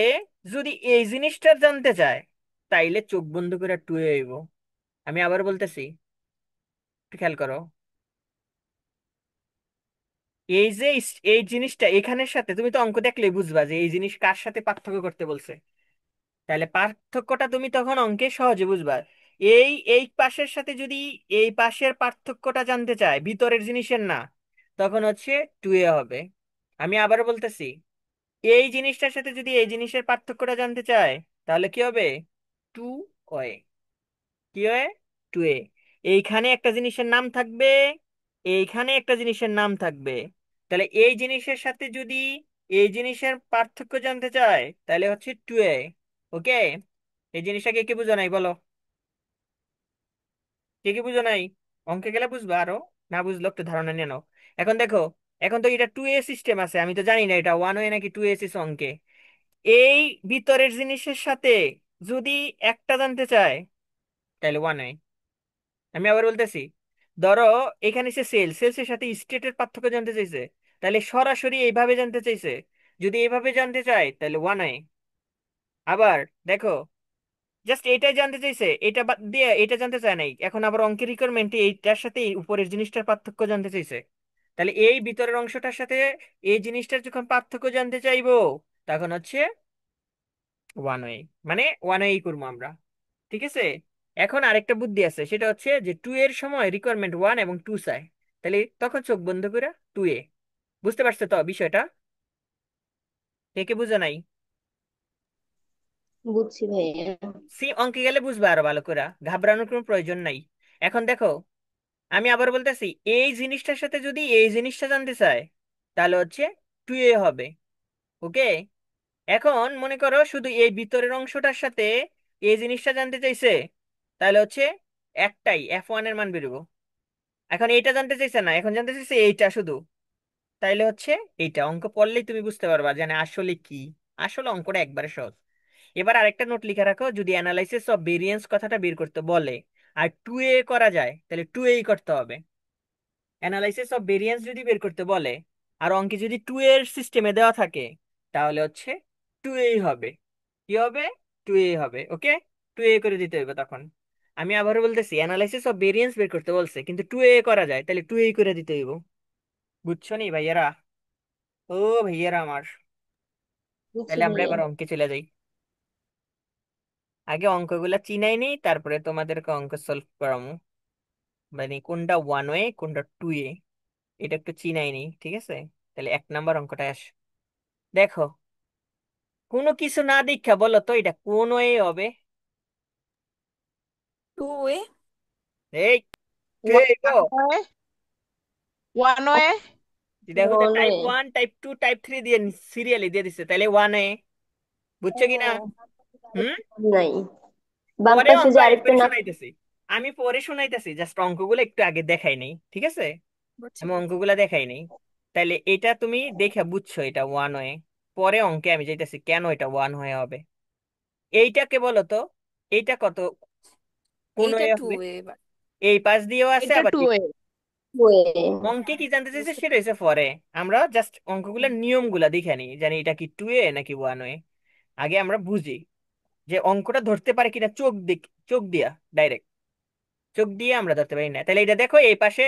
যদি এই জিনিসটা জানতে চায়, তাইলে চোখ বন্ধ করে টু এ হইব। আমি আবার বলতেছি, একটু খেয়াল করো। এই যে এই জিনিসটা এখানের সাথে, তুমি তো অঙ্ক দেখলেই বুঝবা যে এই জিনিস কার সাথে পার্থক্য করতে বলছে। তাহলে পার্থক্যটা তুমি তখন অঙ্কে সহজে বুঝবা। এই পাশের সাথে যদি এই পাশের পার্থক্যটা জানতে চায়, ভিতরের জিনিসের না, তখন হচ্ছে টু এ হবে। আমি আবার বলতেছি, এই জিনিসটার সাথে যদি এই জিনিসের পার্থক্যটা জানতে চায়, তাহলে কি হবে? Two way. কি হয়? Two a. এইখানে একটা জিনিসের নাম থাকবে, এইখানে একটা জিনিসের নাম থাকবে। তাহলে এই জিনিসের সাথে যদি এই জিনিসের পার্থক্য জানতে চায়, তাহলে হচ্ছে টু এ। ওকে? এই জিনিসটা কে কে বুঝো নাই বলো? কে কে বুঝো নাই? অঙ্কে গেলে বুঝবা আরো, না বুঝলো একটু ধারণা নিয়ে নাও। এখন দেখো, এখন তো এটা টু এ সিস্টেম আছে, আমি তো জানি না এটা ওয়ান ওয়ে নাকি টু এ সিস্টেম অঙ্কে। এই ভিতরের জিনিসের সাথে যদি একটা জানতে চায়, তাহলে ওয়ান ওয়ে। আমি আবার বলতেছি, ধরো এখানে সে সেলসের সাথে স্টেটের পার্থক্য জানতে চাইছে, তাহলে সরাসরি এইভাবে জানতে চাইছে। যদি এইভাবে জানতে চায়, তাহলে ওয়ান আই। আবার দেখো, জাস্ট এটাই জানতে চাইছে, এটা বাদ দিয়ে এটা জানতে চায় নাই, এখন আবার অঙ্কের রিকোয়ারমেন্টে এইটার সাথে এই উপরের জিনিসটার পার্থক্য জানতে চাইছে। তাহলে এই ভিতরের অংশটার সাথে এই জিনিসটার যখন পার্থক্য জানতে চাইবো, তখন হচ্ছে ওয়ান ওয়ে। মানে ওয়ান ওয়ে করবো আমরা। ঠিক আছে? এখন আরেকটা বুদ্ধি আছে, সেটা হচ্ছে যে টু এর সময় রিকোয়ারমেন্ট ওয়ান এবং টু চাই, তাহলে তখন চোখ বন্ধ করে টু এ। বুঝতে পারছো তো বিষয়টা? কে কে বুঝো নাই? বুঝছি ভাইয়া। সি অঙ্কে গেলে বুঝবে আরো ভালো করে, ঘাবড়ানোর কোনো প্রয়োজন নাই। এখন দেখো, আমি আবার বলতেছি, এই জিনিসটার সাথে যদি এই জিনিসটা জানতে চায়, তাহলে হচ্ছে টু এ হবে। ওকে? এখন মনে করো শুধু এই ভিতরের অংশটার সাথে এই জিনিসটা জানতে চাইছে, তাহলে হচ্ছে একটাই F1 এর মান বেরোবো। এখন এইটা জানতে চাইছে না, এখন জানতে চাইছে এইটা শুধু, তাইলে হচ্ছে এইটা। অঙ্ক পড়লেই তুমি বুঝতে পারবা যে না, আসলে কি। আসলে অঙ্কটা একবারে সহজ। এবার আরেকটা নোট লিখে রাখো, যদি অ্যানালাইসিস অফ ভেরিয়েন্স কথাটা বের করতে বলে আর টু এ করা যায়, তাহলে টু এই করতে হবে। অ্যানালাইসিস অফ ভেরিয়েন্স যদি বের করতে বলে আর অঙ্কে যদি টু এর সিস্টেমে দেওয়া থাকে, তাহলে হচ্ছে টু এই হবে। কি হবে? টু এ হবে। ওকে? টু এ করে দিতে হবে তখন। আমি আবারও বলতেছি, অ্যানালাইসিস অফ ভেরিয়েন্স বের করতে বলছে কিন্তু টু এ করা যায়, তাহলে টু এ করে দিতে হইব। বুঝছো নি ভাইয়ারা? ও ভাইয়ারা আমার। বুঝছি তাহলে আমরা ভাইয়া। এবার অঙ্কে চলে যাই। আগে অঙ্কগুলা চিনাই নেই, তারপরে তোমাদেরকে অঙ্ক সলভ করামু। মানে কোনটা ওয়ান ওয়ে কোনটা টু এ, এটা একটু চিনাই নেই, ঠিক আছে? তাহলে এক নাম্বার অঙ্কটা আস। দেখো, কোনো কিছু না দেখা বলো তো এটা কোন ওয়ে হবে? Two way. এই কে গো? One way. দেখো তো, one type way. 1 type 2 type 3 দিয়ে সিরিয়ালি দিয়ে দিচ্ছে, তাহলে 1 এ। বুঝছো কি না? হুম। নাই, বাম পরে পাশে অঙ্ক যে আরেকটা একবারে নাম। শোনাইতেছি। আমি পরে শোনাইতেছি, জাস্ট অঙ্কগুলো একটু আগে দেখাই নেই, ঠিক আছে? বুঝছি আমি বুঝছি। অঙ্কগুলা দেখাই নেই। তাইলে এটা তুমি দেখে বুঝছো এটা 1 হয়ে। পরে অঙ্কে আমি যাইতেছি কেন এটা 1 হয়ে হবে। এইটাকে বলো তো, এইটা কত, কোন এইটা হয়ে টু হবে? এবার। এই পাশ দিয়েও আছে এটা আবার টু ওয়ে। ওয়ে। অঙ্কে কি জানতে চাইছে বুঝতে সেটা হচ্ছে পরে। আমরা জাস্ট অঙ্কগুলোর নিয়মগুলা দেখে নিই, জানি এটা কি 2 নাকি 1 হয়ে। আগে আমরা বুঝি যে অঙ্কটা ধরতে পারে কিনা চোখ দিয়া ডাইরেক্ট। চোখ দিয়ে আমরা ধরতে পারি না, তাহলে এটা দেখো এই পাশে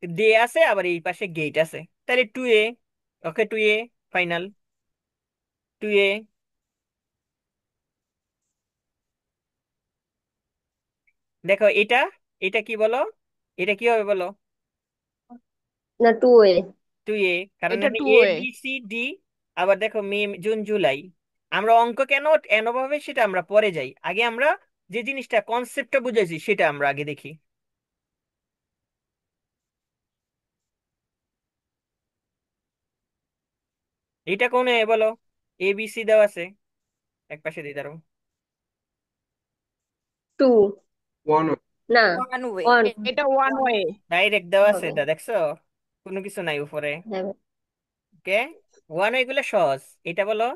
ডে আছে, আবার এই পাশে গেট আছে, তাহলে 2 ওকে 2 ফাইনাল। 2 দেখো এটা, এটা কি বলো, এটা কি হবে বলো? না, টু ওয়ে। 2 কারণ এটা এখানে two a way. B C D. আবার দেখো মে জুন জুলাই। আমরা অঙ্ক কেন এন ভাবে সেটা আমরা পরে যাই, আগে আমরা যে জিনিসটা কনসেপ্টটা বুঝেছি সেটা আমরা আগে দেখি। এটা কোন এ বলো? এ বি সি দেওয়া আছে, এক পাশে দিয়ে দাঁড়াও। টু। ওয়ান। না, ওয়ান ওয়ে। ওয়ান এটা ওয়ান ওয়ে। ডাইরেক্ট দেওয়া আছে, হবে। এটা দেখছো? কোনো কিছু নাই উপরে। হ্যাঁ। ওকে, 1 এগুলো সহজ। এটা বলো।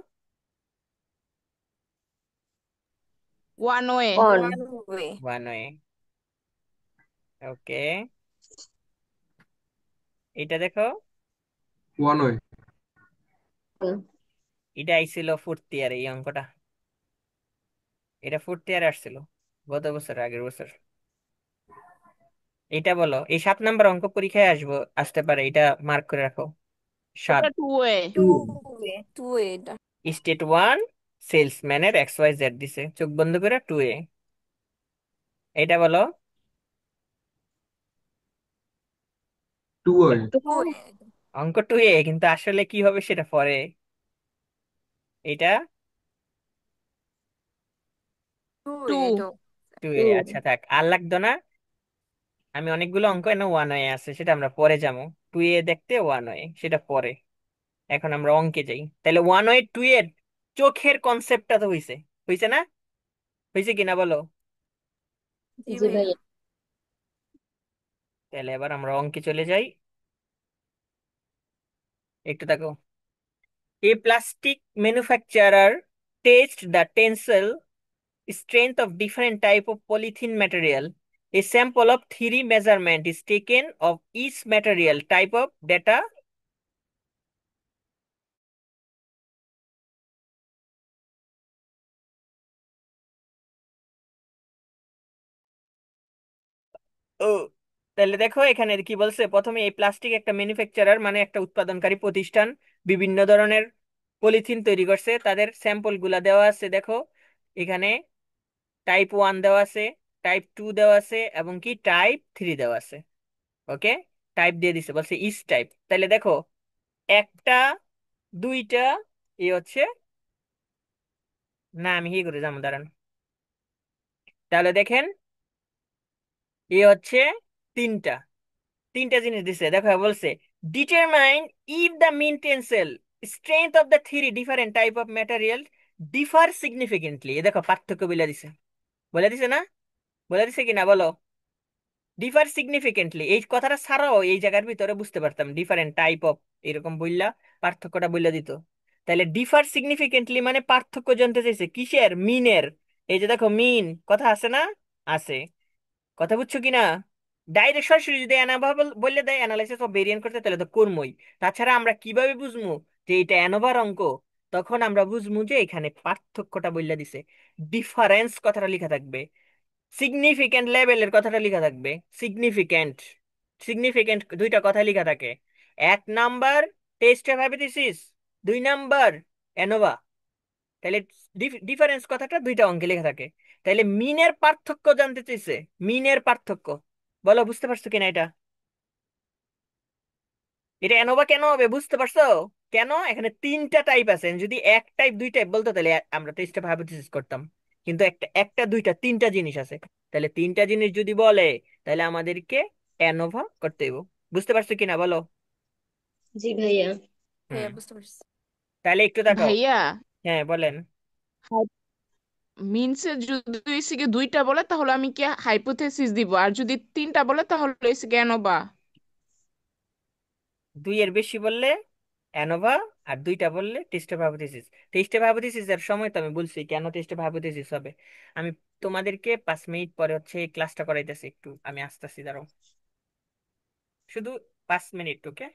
One way. On. One way. 1 ওকে, এটা দেখো। One way. এটা আইছিল 4th ইয়ার এই অঙ্কটা। এটা 4th ইয়ার আসছিল গত বছর, আগের বছর। এটা বলো, এই 7 নাম্বার অঙ্ক পরীক্ষায় আসতে পারে, এটা মার্ক করে রাখো। সাত। এটা two way. Two way. Two way এটা। স্টেট 1, সেলসম্যানের XYZ দিছে, চোখ বন্ধ করে 2 এটা বলো। Two way. একটু। Two way. অঙ্ক 2 কিন্তু আসলে কি হবে সেটা পরে। এটা টু টু। ওয়ে এটা। 2 টু। আচ্ছা থাক, আর লাগতো না। আমি অনেকগুলো অঙ্ক এনে 1 আছে, সেটা আমরা পরে যাবো। 2 দেখতে 1 সেটা পরে। এখন আমরা অঙ্কে যাই, তাহলে 1 2 চোখের কনসেপ্টটা তো হইছে, হইছে না? হইছে কিনা বলো? জি জি ভাইয়া। ভাইয়া। তাহলে এবার আমরা অঙ্কে চলে যাই। একটু দেখো। A plastic manufacturer tests the tensile strength of different type of polythene material. A sample of 3 measurement is taken of each material type of data. ও, তাহলে দেখো এখানে কি বলছে, প্রথমে এই প্লাস্টিক একটা ম্যানুফ্যাকচারার মানে একটা উৎপাদনকারী প্রতিষ্ঠান বিভিন্ন ধরনের পলিথিন তৈরি করছে, তাদের স্যাম্পল গুলা দেওয়া আছে দেখো। এখানে টাইপ 1 দেওয়া আছে, টাইপ 2 দেওয়া আছে, এবং কি টাইপ 3 দেওয়া আছে। ওকে, টাইপ দিয়ে দিছে, বলছে ইস টাইপ। তাহলে দেখো, একটা, দুইটা, এ হচ্ছে, না আমি কি করে যাবো দাঁড়ান। তাহলে দেখেন, এ হচ্ছে তিনটা, তিনটা জিনিস দিছে দেখো, বলছে determine if the mean tensile strength of the three different type of material differ significantly. এ দেখো পার্থক্য বলে দিছে, বলে দিছে না? বলে দিছে কিনা বলো? ডিফার সিগনিফিকেন্টলি এই কথাটা ছাড়াও এই জায়গার ভিতরে বুঝতে পারতাম ডিফারেন্ট টাইপ অফ, এরকম বললা পার্থক্যটা বলে দিত। তাহলে ডিফার সিগনিফিকেন্টলি মানে পার্থক্য জানতে চাইছে কিসের? মিনের। এই যে দেখো মিন কথা আছে না? আছে। কথা বুঝছো কিনা? ডাইরেক্ট সরাসরি যদি অ্যানোভা বললে দেয় অ্যানালাইসিস অফ ভেরিয়েন্ট করতে, তাহলে তো করবোই। তাছাড়া আমরা কিভাবে বুঝবো যে এটা অ্যানোভার অঙ্ক? তখন আমরা বুঝবো যে এখানে পার্থক্যটা বললে দিছে, ডিফারেন্স কথাটা লেখা থাকবে, সিগনিফিকেন্ট লেভেলের কথাটা লেখা থাকবে। সিগনিফিকেন্ট, সিগনিফিকেন্ট দুইটা কথা লেখা থাকে। 1 number test of hypothesis, 2 number ANOVA. তাহলে ডিফারেন্স কথাটা দুইটা অঙ্কে লেখা থাকে। তাহলে মিনের পার্থক্য জানতে চাইছে, মিনের পার্থক্য। বলো বুঝতে পারছো কিনা এটা? এটা অ্যানোভা কেন হবে বুঝতে পারছো? কেন? এখানে তিনটা টাইপ আছে, যদি এক টাইপ দুই টাইপ বলতো তাহলে আমরা টেস্ট হাইপোথিসিস করতাম। কিন্তু একটা একটা দুইটা তিনটা জিনিস আছে, তাহলে তিনটা জিনিস যদি বলে তাহলে আমাদেরকে অ্যানোভা করতে হইব। বুঝতে পারছো কিনা বলো? জি ভাইয়া। হুম। ভাইয়া বুঝতে পারছি। তাহলে একটু তাকাও। ভাইয়া, হ্যাঁ বলেন। মিনসে যদি এসে গিয়ে দুইটা বলে তাহলে আমি কি হাইপোথেসিস দিব, আর যদি তিনটা বলে তাহলে এসে কেন বা? দুইয়ের বেশি বললে অ্যানোভা, আর দুইটা বললে test of hypothesis. Test of hypothesis এর সময় তো আমি বলছি কেন টেস্ট অফ হাইপোথিসিস হবে। আমি তোমাদেরকে 5 মিনিট পরে হচ্ছে এই ক্লাসটা করাইতেছি, একটু আমি আসতেছি, দাঁড়াও শুধু 5 মিনিট, ওকে?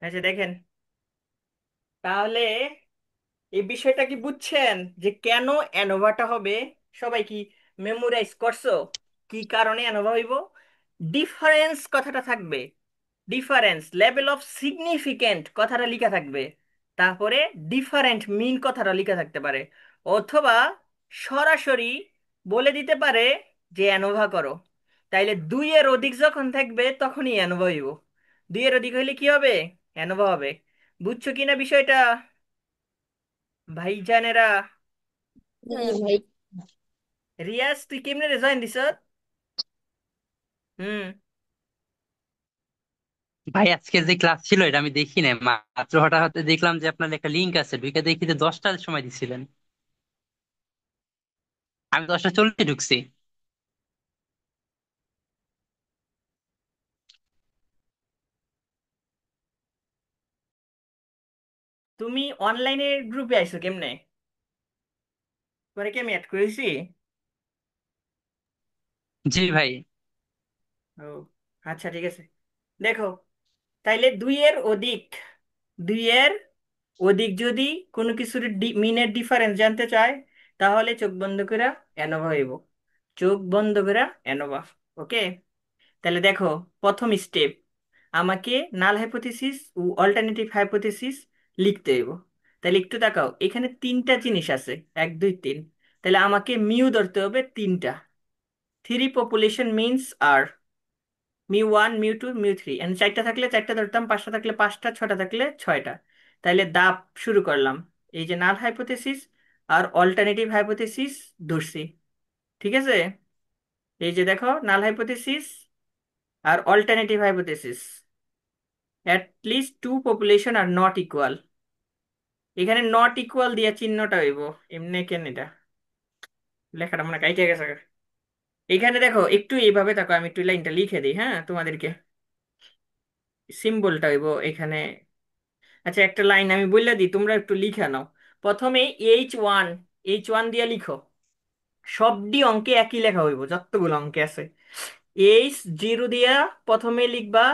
আচ্ছা দেখেন, তাহলে এই বিষয়টা কি বুঝছেন যে কেন অ্যানোভাটা হবে? সবাই কি মেমোরাইজ করছো কি কারণে অ্যানোভা হইব? ডিফারেন্স কথাটা থাকবে, ডিফারেন্স লেভেল অফ সিগনিফিকেন্ট কথাটা লেখা থাকবে, তারপরে ডিফারেন্ট মিন কথাটা লেখা থাকতে পারে, অথবা সরাসরি বলে দিতে পারে যে অ্যানোভা করো। তাইলে দুইয়ের অধিক যখন থাকবে তখনই অ্যানোভা হইব। দুইয়ের অধিক হইলে কি হবে? অ্যানোভা হবে। বুঝছো কিনা বিষয়টা ভাইজানেরা? জি হ্যাঁ ভাই। রিয়াজ তুই কেমনে রে জয়েন দিছ? হুম। ভাই আজকে যে ক্লাস ছিল এটা আমি দেখি নাই, মাত্র হঠাৎ হঠাৎ দেখলাম যে আপনার একটা লিঙ্ক আছে, ঢুকে দেখি যে 10টার সময় দিছিলেন। আমি 10টা 40 ঢুকছি। তুমি অনলাইনের গ্রুপে আইছো কেমনে? তোমারে কি আমি অ্যাড করেছি? জি ভাই। ও আচ্ছা ঠিক আছে। দেখো, তাইলে দুইয়ের অধিক, দুইয়ের অধিক যদি কোনো কিছুর মিনের ডিফারেন্স জানতে চায়, তাহলে চোখ বন্ধ করে অ্যানোভা হইব। চোখ বন্ধ করে অ্যানোভা। ওকে? তাহলে দেখো, প্রথম স্টেপ, আমাকে নাল হাইপোথিসিস ও অল্টারনেটিভ হাইপোথিসিস লিখতে হইব। তাহলে একটু তাকাও, এখানে তিনটা জিনিস আছে, 1 2 3। তাহলে আমাকে মিউ ধরতে হবে তিনটা। থ্রি পপুলেশন মিনস আর মিউ 1 মিউ 2 মিউ 3, এন্ড চারটা থাকলে চারটা ধরতাম, পাঁচটা থাকলে পাঁচটা, ছটা থাকলে ছয়টা। তাইলে দাপ শুরু করলাম। এই যে নাল হাইপোথিসিস আর অল্টারনেটিভ হাইপোথিসিস ধরছি, ঠিক আছে? এই যে দেখো, নাল হাইপোথিসিস আর alternative hypothesis, at least two population are not equal. এখানে নট ইকুয়াল দিয়ে চিহ্নটা হইব, এমনি কেন এটা লেখাটা মনে কাইটে গেছে। এখানে দেখো একটু এইভাবে দেখো, আমি একটু লাইনটা লিখে দিই হ্যাঁ তোমাদেরকে, সিম্বলটা হইব এখানে। আচ্ছা একটা লাইন আমি বললে দিই, তোমরা একটু লিখে নাও। প্রথমে H1, H1 দিয়ে লিখো। সবডি অঙ্কে একই লেখা হইব যতগুলো অঙ্কে আছে। H0 দিয়া প্রথমে লিখবা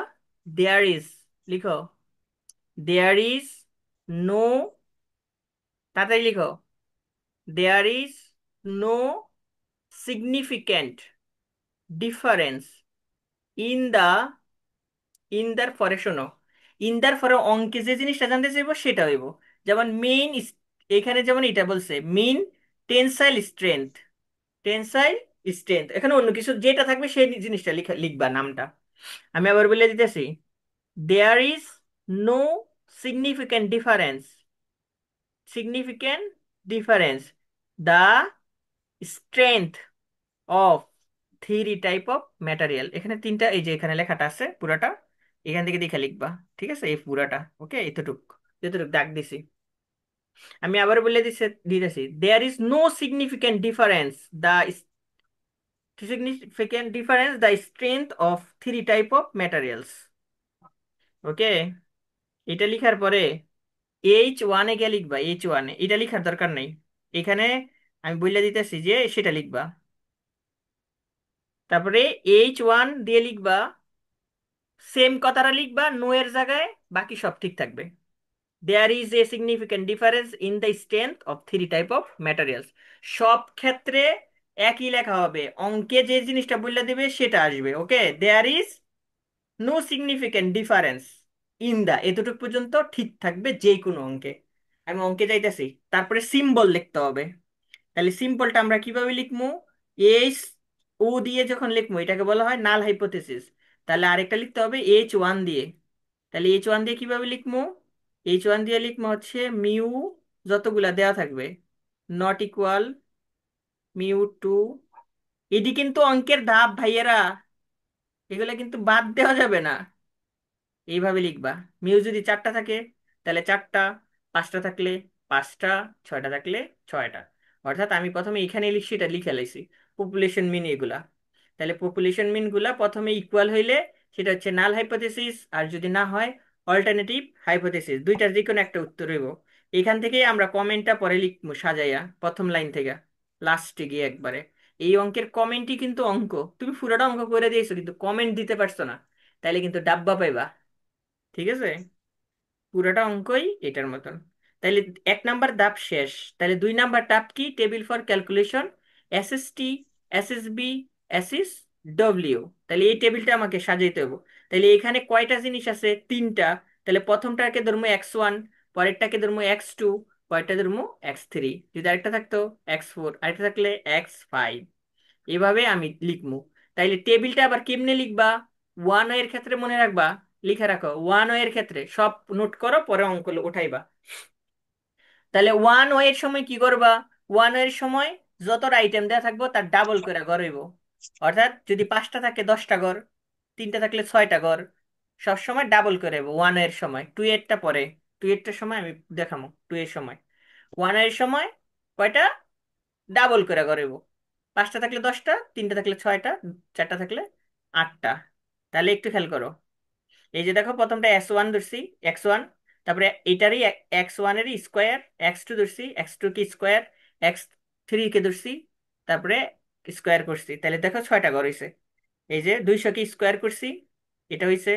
দেয়ার ইজ, লিখো দেয়ার ইজ নো, তাড়াতাড়ি লিখো, there is no significant difference in the, in দার পরে শোনো, ইন্দার পরে অঙ্কে যে জিনিসটা জানতে চাইবো সেটা হইব। যেমন এখানে যেমন এটা বলছে main tensile strength, tensile strength, এখানে অন্য কিছু যেটা থাকবে সেই জিনিসটা লিখবা নামটা। আমি আবার বলে দিতেছি, there is no significant difference, significant difference the strength of three type of material. এখানে তিনটা, এই যে এখানে লেখাটা আছে পুরাটা, এখান থেকে দেখে লিখবা। ঠিক আছে, এই পুরাটা ওকে, এতটুক যতটুক দাগ দিছি। আমি আবার বলে দিতেছি, there is no significant difference, the significant difference the strength of three type of materials। Okay, এটা লিখার পরে H1 এ গিয়ে লিখবা, H1 এ এটা লিখার দরকার নাই, এখানে আমি বলে দিতেছি যে সেটা লিখবা। তারপরে H1 দিয়ে লিখবা, সেম কথাটা লিখবা নো এর জায়গায়, বাকি সব ঠিক থাকবে। There is a significant difference in the strength of three type of materials. সব ক্ষেত্রে একই লেখা হবে, অঙ্কে যে জিনিসটা বলে দিবে সেটা আসবে। Okay, there is no significant difference in the, এতটুকু পর্যন্ত ঠিক থাকবে যে কোনো অঙ্কে। আমি অঙ্কে যাইতেছি, তারপরে সিম্বল লিখতে হবে। তাহলে সিম্বলটা আমরা কিভাবে লিখবো? এইচ ও দিয়ে যখন লিখবো এটাকে বলা হয় নাল হাইপোথেসিস। তাহলে আরেকটা লিখতে হবে H1 দিয়ে। তাহলে H1 দিয়ে কিভাবে লিখবো? H1 দিয়ে লিখবো হচ্ছে মিউ, যতগুলা দেওয়া থাকবে, নট ইকুয়াল মিউ টু। এটি কিন্তু অঙ্কের ধাপ ভাইয়েরা, এগুলা কিন্তু বাদ দেওয়া যাবে না। এইভাবে লিখবা, মিউ যদি চারটা থাকে তাহলে চারটা, পাঁচটা থাকলে পাঁচটা, ছয়টা থাকলে ছয়টা। অর্থাৎ আমি প্রথমে এখানে লিখছি, এটা লিখে লাইছি পপুলেশন মিন এগুলা। তাহলে পপুলেশন মিন গুলা প্রথমে ইকুয়াল হইলে সেটা হচ্ছে নাল হাইপোথেসিস, আর যদি না হয় অল্টারনেটিভ হাইপোথেসিস, দুইটার যে কোনো একটা উত্তর হইব। এখান থেকে আমরা কমেন্টটা পরে লিখবো সাজাইয়া, প্রথম লাইন থেকে লাস্টে গিয়ে একবারে। এই অঙ্কের কমেন্টই কিন্তু অঙ্ক, তুমি পুরোটা অঙ্ক করে দিয়েছো কিন্তু কমেন্ট দিতে পারছো না, তাইলে কিন্তু ডাব্বা পাইবা। ঠিক আছে, পুরোটা অঙ্কই এটার মতন। তাইলে এক নাম্বার ধাপ শেষ। তাহলে দুই নাম্বার ধাপ কি? Table for calculation SST, SSB, SIS, W. তাহলে এই টেবিলটা আমাকে সাজাইতে হবে। তাহলে এখানে কয়টা জিনিস আছে? তিনটা। তাহলে প্রথমটাকে ধরবো X1, পরেরটাকে ধরবো X2, পরেরটা ধরবো X3, যদি আরেকটা থাকতো X4, আরেকটা থাকলে X5। এভাবে আমি লিখবো। তাইলে টেবিলটা আবার কেমনে লিখবা? ওয়ান এর ক্ষেত্রে মনে রাখবা, লিখে রাখো ওয়ান এর ক্ষেত্রে সব নোট করো, পরে অঙ্ক উঠাইবা। তাহলে ওয়ান এর সময় কি করবা? ওয়ান এর সময় যতটা আইটেম দেওয়া থাকবো তার ডাবল করে গড়াইবো। অর্থাৎ যদি পাঁচটা থাকে 10টা গড়, তিনটা থাকলে 6টা গড়, সব সময় ডাবল করে ওয়ান এর সময়। টু এরটা পরে, টু এরটার সময় আমি দেখাবো। টু এর সময়, ওয়ান এর সময় কয়টা ডাবল করে করিব? পাঁচটা থাকলে 10টা, তিনটা থাকলে 6টা, চারটা থাকলে 8টা। তাহলে একটু খেয়াল করো, এই যে দেখো প্রথমটা S1 ধরছি, X1, তারপরে এইটারই X1 এর স্কোয়ার, X2 ধরছি, X2 কি স্কোয়ার, X3 কে ধরছি, তারপরে স্কোয়ার করছি। তাহলে দেখো 6টা ঘর হয়েছে। এই যে 200 কে স্কোয়ার করছি, এটা হয়েছে।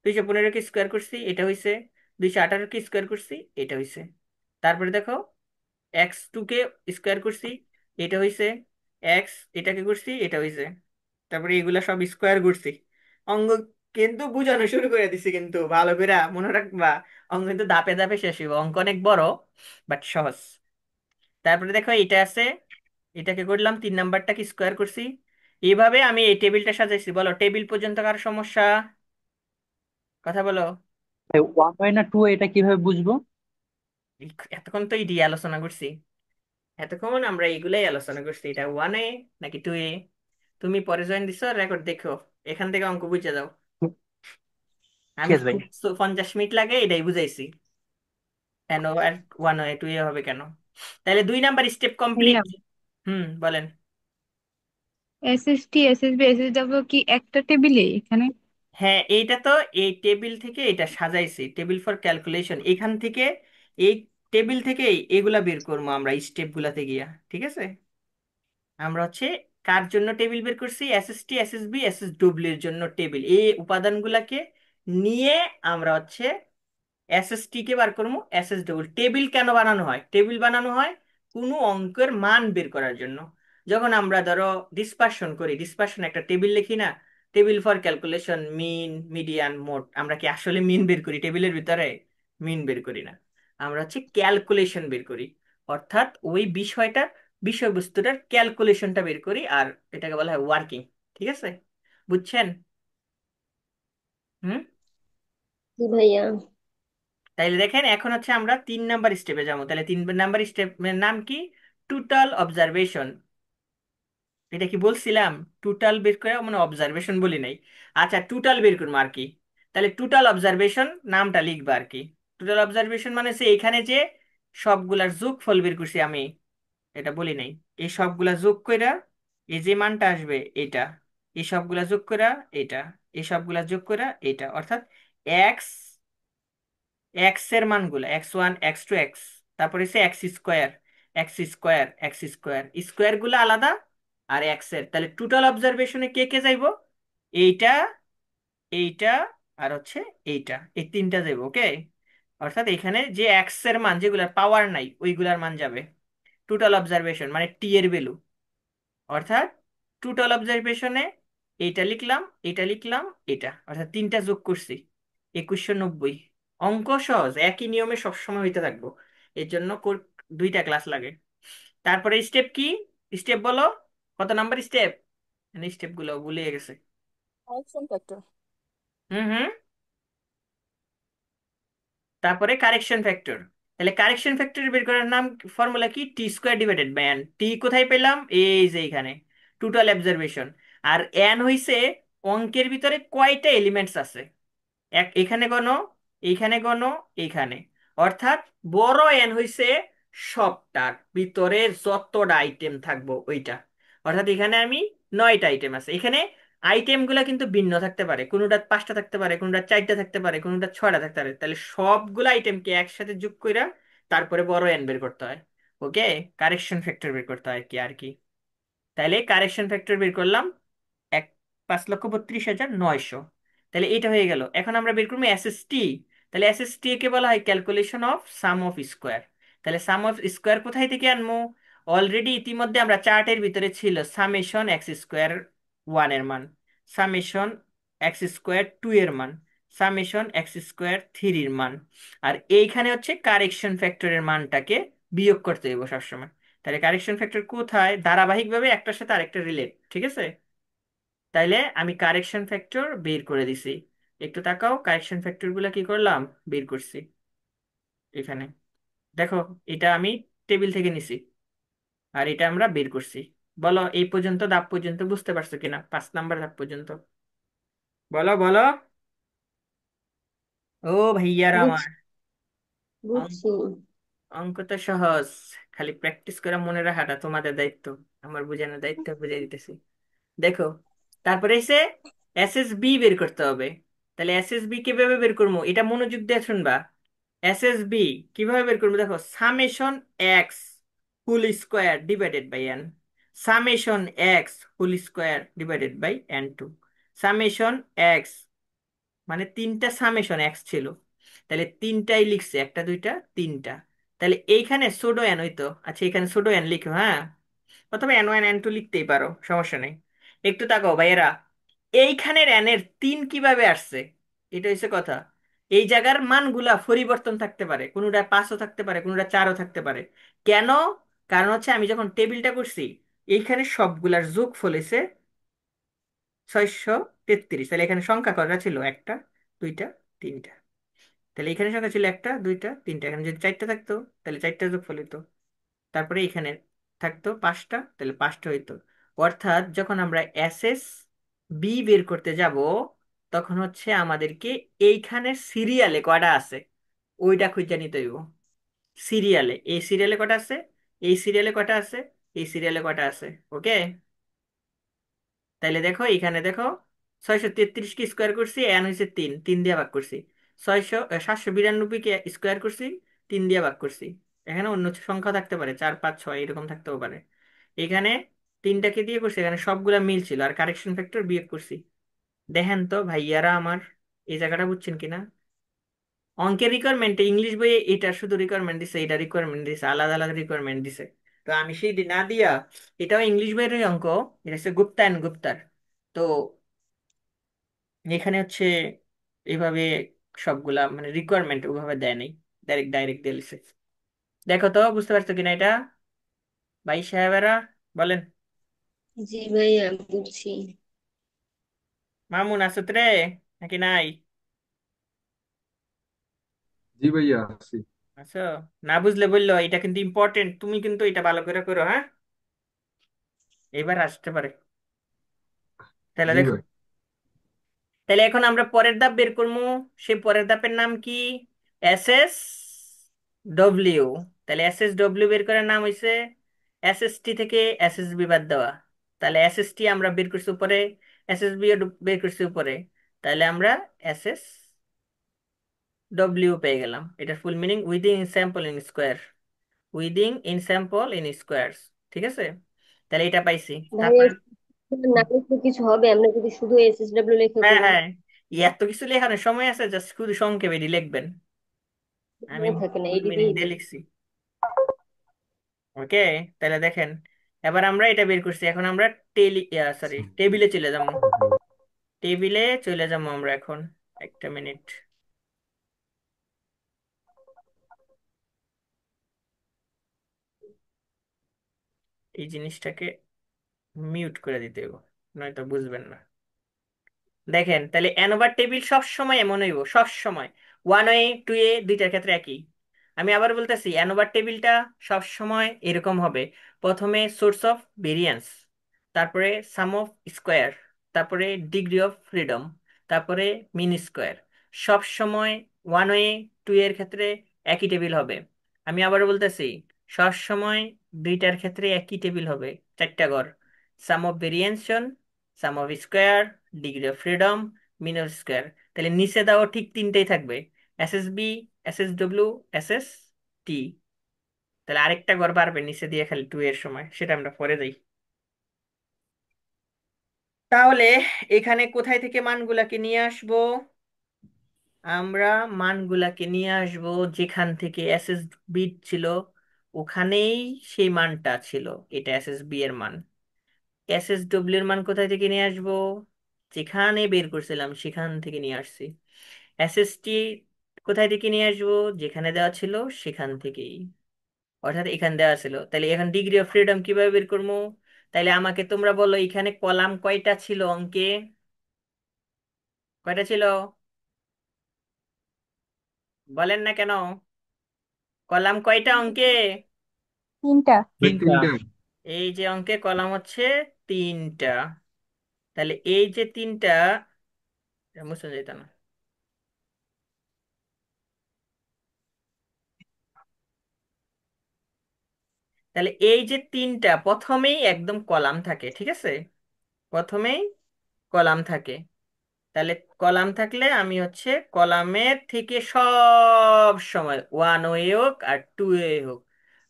215 কে স্কোয়ার করছি, এটা হয়েছে। 218 কে স্কোয়ার করছি, এটা হয়েছে। তারপরে দেখো X2 কে স্কোয়ার করছি, এটা হইছে। এক্স এটাকে করছি, এটা হইছে। তারপরে এগুলা সব স্কোয়ার করছি। অঙ্ক কিন্তু বুঝানো শুরু করে দিছি, কিন্তু ভালো করে মনে রাখবা, অঙ্ক কিন্তু ধাপে ধাপে শেষ হইব। অঙ্ক অনেক বড় বাট সহজ। তারপরে দেখো এটা আছে, এটাকে করলাম, 3 নাম্বারটাকে স্কোয়ার করছি। এইভাবে আমি এই টেবিলটা সাজাইছি। বলো টেবিল পর্যন্ত কার সমস্যা? কথা বলো। ওয়ান ওয়ে না টু, এটা কিভাবে বুঝবো? এতক্ষণ তো এটি আলোচনা করছি, এতক্ষণ আমরা এইগুলাই আলোচনা করছি। এটা 1A নাকি 2A? তুমি পরে জয়েন দিছো, রেকর্ড দেখো, এখান থেকে অঙ্ক বুঝে যাও। ঠিক আমি আছে ভাই। 50 মিনিট লাগে এটাই বুঝাইছি, কেন আর 1A 2A হবে কেন? তাহলে 2 নাম্বার স্টেপ কমপ্লিট। ভাইয়া, বলেন। SST, SSB, SSW কি একটা টেবিলে এখানে? হ্যাঁ, এইটা তো এই টেবিল থেকে এটা সাজাইছি, টেবিল ফর ক্যালকুলেশন, এখান থেকে এই টেবিল থেকে এগুলা বের করবো আমরা স্টেপ গুলাতে গিয়া। ঠিক আছে, আমরা হচ্ছে কার জন্য টেবিল বের করছি? SST, SSB, SSW এর জন্য টেবিল। এই উপাদানগুলাকে নিয়ে আমরা হচ্ছে SST কে বার করবো, SSW। টেবিল কেন বানানো হয়? টেবিল বানানো হয় কোনো অঙ্কের মান বের করার জন্য। যখন আমরা ধরো ডিসপারশন করি, ডিসপারশন একটা টেবিল লিখি না? Table for calculation mean median mode. আমরা কি আসলে মিন বের করি টেবিলের ভিতরে? মিন বের করি না, আমরা হচ্ছে ক্যালকুলেশন বের করি। অর্থাৎ ওই বিষয়বস্তুটার ক্যালকুলেশনটা বের করি, আর এটাকে বলা হয় ওয়ার্কিং। ঠিক আছে, বুঝছেন? হুম। জি ভাইয়া। তাইলে দেখেন এখন হচ্ছে আমরা 3 নাম্বার স্টেপে যাবো। তাহলে 3 নাম্বার স্টেপের নাম কি? Total observation. এটা কি বলছিলাম? টোটাল বের করে, মানে অবজারভেশন বলি নাই। আচ্ছা, টোটাল বের করবো আর কি। তাহলে টোটাল অবজারভেশন নামটা লিখবা আর কি। টোটাল অবজারভেশন মানে হচ্ছে এখানে যে সবগুলার যোগফল বের করছি আমি, এটা বলি নাই। এই সবগুলা যোগ কইরা এই যে মানটা আসবে এটা, এই সবগুলা যোগ কইরা এটা, এই সবগুলা যোগ কইরা এটা, অর্থাৎ এক্স, এক্স এর মানগুলা x1 x2 এক্স, তারপরে হচ্ছে x square, x square, x square, square গুলো আলাদা আর এক্স এর। তাহলে টোটাল অবজারভেশনে কে কে যাইবো? এইটা, এইটা, আর হচ্ছে এইটা, এই তিনটা যাইবো। ওকে, অর্থাৎ এখানে যে এক্স এর মান যেগুলার পাওয়ার নাই ওইগুলার মান যাবে টোটাল অবজারভেশন, মানে টি এর ভ্যালু। অর্থাৎ টোটাল অবজারভেশনে এইটা লিখলাম, এটা লিখলাম, এটা, অর্থাৎ তিনটা যোগ করছি 2190। অঙ্ক সহজ, একই নিয়মে সবসময় হইতে থাকবো। এর জন্য 2টা ক্লাস লাগে। তারপরে স্টেপ কি? স্টেপ বলো, কত নাম্বার স্টেপ? স্টেপ গুলো ভুলে গেছে। Correction factor. হুম হুম। তারপরে কারেকশন ফ্যাক্টর। তাহলে কারেকশন ফ্যাক্টর বের করার নাম, ফর্মুলা কি? T square divided by N. T কোথায় পেলাম? এই যে এখানে, টোটাল অবজারভেশন। আর এন হইছে অঙ্কের ভিতরে কয়টা এলিমেন্টস আছে। এখানে গণ, এইখানে গণ, এইখানে। অর্থাৎ বড় এন হইছে সবটার ভিতরে যতটা আইটেম থাকবো ওইটা। অর্থাৎ এখানে আমি 9টা আইটেম আছে। এখানে আইটেম গুলা কিন্তু ভিন্ন থাকতে পারে, কোনোটা 5টা থাকতে পারে, কোনোটা 4টা থাকতে পারে, কোনোটা 6টা থাকতে পারে। তাহলে সবগুলো আইটেমকে একসাথে যোগ কইরা তারপরে বড় এন বের করতে হয়। ওকে, কারেকশন ফ্যাক্টর বের করতে হয় কি আর কি। তাইলে কারেকশন ফ্যাক্টর বের করলাম 5,32,900। তাহলে এটা হয়ে গেল। এখন আমরা বের করবো এসএসটি। তাহলে এসএসটি কে বলা হয় calculation of some of square. তাহলে সাম অফ স্কোয়ার কোথায় থেকে আনবো? অলরেডি ইতিমধ্যে আমরা চার্টের ভিতরে ছিল সামেশন এক্স স্কোয়ার 1 এর মান, সামেশন এক্স স্কোয়ার 2 এর মান, সামেশন এক্স স্কোয়ার 3 এর মান। আর এইখানে হচ্ছে কারেকশন ফ্যাক্টরের মানটাকে বিয়োগ করতে দেবো সবসময়। তাহলে কারেকশন ফ্যাক্টর কোথায়? ধারাবাহিকভাবে একটার সাথে আরেকটা রিলেট। ঠিক আছে, তাইলে আমি কারেকশন ফ্যাক্টর বের করে দিছি। একটু তাকাও, কারেকশন ফ্যাক্টর গুলা কি করলাম, বের করছি এখানে। দেখো, এটা আমি টেবিল থেকে নিছি, আর এটা আমরা বের করছি। বলো এই পর্যন্ত, ধাপ পর্যন্ত বুঝতে পারছো কিনা? 5 নাম্বার ধাপ পর্যন্ত বলো বলো। ও ভাইয়ারা বুঝ আমার, অঙ্ক, বুঝছি। অঙ্ক তো সহজ, খালি প্র্যাকটিস করে মনে রাখাটা তোমাদের দায়িত্ব। আমার বোঝানোর দায়িত্ব বুঝিয়ে দিতেছি। দেখো, তারপরে এসে এসএসবি বের করতে হবে। তাহলে এসএসবি কিভাবে বের করবো, এটা মনোযোগ দিয়ে শুনবা। এসএসবি কিভাবে বের করবো, দেখো, summation x whole square divided by n, summation x whole square divided by n two, summation x, মানে তিনটা সামেশন এক্স ছিল। তাহলে তিনটাই লিখছে, একটা দুইটা তিনটা। তাহলে এইখানে ছোট এন হইতো, আচ্ছা এখানে ছোট এন লিখো, হ্যাঁ, অথবা N1 N2 লিখতেই পারো, সমস্যা নেই। একটু তাকাও ভাইয়েরা, এইখানের এন এর 3 কিভাবে আসছে? এটা হচ্ছে কথা। এই জায়গার মানগুলা পরিবর্তন থাকতে পারে, কোনোটা 5ও থাকতে পারে, কোনোটা 4ও থাকতে পারে। কেন? কারণ হচ্ছে আমি যখন টেবিলটা করছি, এইখানে সবগুলার যোগফল হয়েছে 633। তাহলে এখানে সংখ্যা কয়টা ছিল? একটা, দুইটা, তিনটা। তাহলে এখানে সংখ্যা ছিল একটা, দুইটা, তিনটা। এখানে যদি 4টা থাকতো তাহলে 4টা যোগফল হতো। তারপরে এখানে থাকতো 5টা, তাহলে 5টা হইতো। অর্থাৎ যখন আমরা এসএস বি বের করতে যাব, তখন হচ্ছে আমাদেরকে এইখানে সিরিয়ালে কয়টা আছে ওইটা খুঁজে নিতে হইব। সিরিয়ালে, এই সিরিয়ালে কয়টা আছে, এই সিরিয়ালে কয়টা আছে, এই সিরিয়ালে কয়টা আছে। ওকে, তাইলে দেখো এখানে দেখো, 633 কে স্কোয়ার করছি, এন হয়েছে 3, 3 দিয়ে ভাগ করছি। 792 কে স্কোয়ার করছি, 3 দিয়ে ভাগ করছি। এখানে অন্য সংখ্যা থাকতে পারে, 4 5 6 এরকম থাকতেও পারে। এখানে তিনটাকে দিয়ে করছি, এখানে সবগুলা মিল ছিল, আর কারেকশন ফ্যাক্টর বিয়োগ করছি। দেখেন তো ভাইয়ারা আমার, এই জায়গাটা বুঝছেন কিনা? অঙ্কের রিকোয়ারমেন্টে ইংলিশ বইয়ে এটা শুধু রিকোয়ারমেন্ট দিছে, এটা রিকোয়ারমেন্ট দিছে, আলাদা আলাদা রিকোয়ারমেন্ট দিছে। তো আমি সেই না দিয়া, এটাও ইংলিশ বইয়ের অঙ্ক, এটা হচ্ছে গুপ্তা অ্যান্ড গুপ্তার। তো এখানে হচ্ছে এইভাবে সবগুলা মানে রিকোয়ারমেন্ট ওইভাবে দেয় নাই, ডাইরেক্ট ডাইরেক্ট দিয়ে দিছে। দেখো তো বুঝতে পারছো কিনা এটা ভাই সাহেবেরা, বলেন। জি ভাইয়া, বুঝছি। মামুন আসুত রে নাকি নাই? জি ভাইয়া আছি। আচ্ছা, না বুঝলে বললো, এটা কিন্তু ইম্পর্টেন্ট, তুমি কিন্তু এটা ভালো করে করো, হ্যাঁ? এবার আসতে পারে। তাহলে জি দেখো, ভাই। তাহলে এখন আমরা পরের ধাপ বের করবো। সেই পরের ধাপের নাম কি? S W. তাহলে ডব্লিউ বের করার নাম হয়েছে টি থেকে বি বাদ দেওয়া। তাহলে টি আমরা বের করছি উপরে, বি বের করছি উপরে। তাহলে আমরা এস ডব্লিউ পেয়ে গেলাম। এটার full meaning within in sample in square, within in sample in squares. ঠিক আছে, তাহলে এটা পাইছি। ভাইয়া, তারপরে না লিখলে কিছু হবে? আমরা যদি শুধু SSW লেখা হ্যাঁ করি, হ্যাঁ, এত কিছু লেখানোর সময় আছে, জাস্ট শুধু সংক্ষেপে লিখবেন। আমি মনে থাকে না, ফুল এটি মিনিং দিয়ে দিয়ে দিই। লিখছি। ওকে, তাহলে দেখেন, এবার আমরা এটা বের করছি। এখন আমরা টেবিলে চলে যাবো। টেবিলে চলে যাবো আমরা এখন। একটা মিনিট, এই জিনিসটাকে মিউট করে দিতে হবে, নয়তো বুঝবেন না। দেখেন, তাহলে অ্যানোভার টেবিল সব সময় এমন হইব, সব সময়। ওয়ান এ টু এ দুইটার ক্ষেত্রে একই। আমি আবার বলতেছি, অ্যানোভার টেবিলটা সব সময় এরকম হবে। প্রথমে সোর্স অফ ভেরিয়েন্স, তারপরে সাম অফ স্কোয়ার, তারপরে ডিগ্রি অফ ফ্রিডম, তারপরে মিন স্কোয়ার। সব সময় ওয়ান এ টু এর ক্ষেত্রে একই টেবিল হবে। আমি আবার বলতেছি, সব সময় দুইটার ক্ষেত্রে একই টেবিল হবে, চারটা ঘর। Sum of variation, sum of square, degree of freedom, mean of square. তাহলে নিচে দাও ঠিক তিনটেই থাকবে, বি, ডব্লিউ, টি। তাহলে আরেকটা ঘর বাড়বে নিচে দিয়ে খালি টু এর সময়, সেটা আমরা পরে যাই। তাহলে এখানে কোথায় থেকে মানগুলাকে নিয়ে আসবো? আমরা মানগুলাকে নিয়ে আসবো যেখান থেকে বি ছিল, ওখানেই সেই মানটা ছিল। এটা বি এর মান। ডব্লিউ এর মান কোথায় থেকে নিয়ে আসবো? যেখানে বের করছিলাম সেখান থেকে নিয়ে আসছি। টি কোথায় থেকে নিয়ে আসবো? যেখানে দেওয়া ছিল সেখান থেকেই, অর্থাৎ এখানে দেওয়া ছিল। তাহলে এখন ডিগ্রি অফ ফ্রিডম কিভাবে বের করবো? তাইলে আমাকে তোমরা বলো, এখানে কলাম কয়টা ছিল অঙ্কে? কয়টা ছিল? বলেন না কেন? কলাম কয়টা অঙ্কে? তিনটা। ভাই তিনটা। তিনটা। এই যে অঙ্কে কলাম হচ্ছে তিনটা। তাহলে এই যে তিনটা, মুছে যেত না। তাহলে এই যে তিনটা প্রথমেই একদম কলাম থাকে, ঠিক আছে? প্রথমেই কলাম থাকে। তাহলে কলাম থাকলে আমি হচ্ছে কলামের থেকে সব সময় ওয়ান ওয়ে হোক আর টু ওয়ে হোক,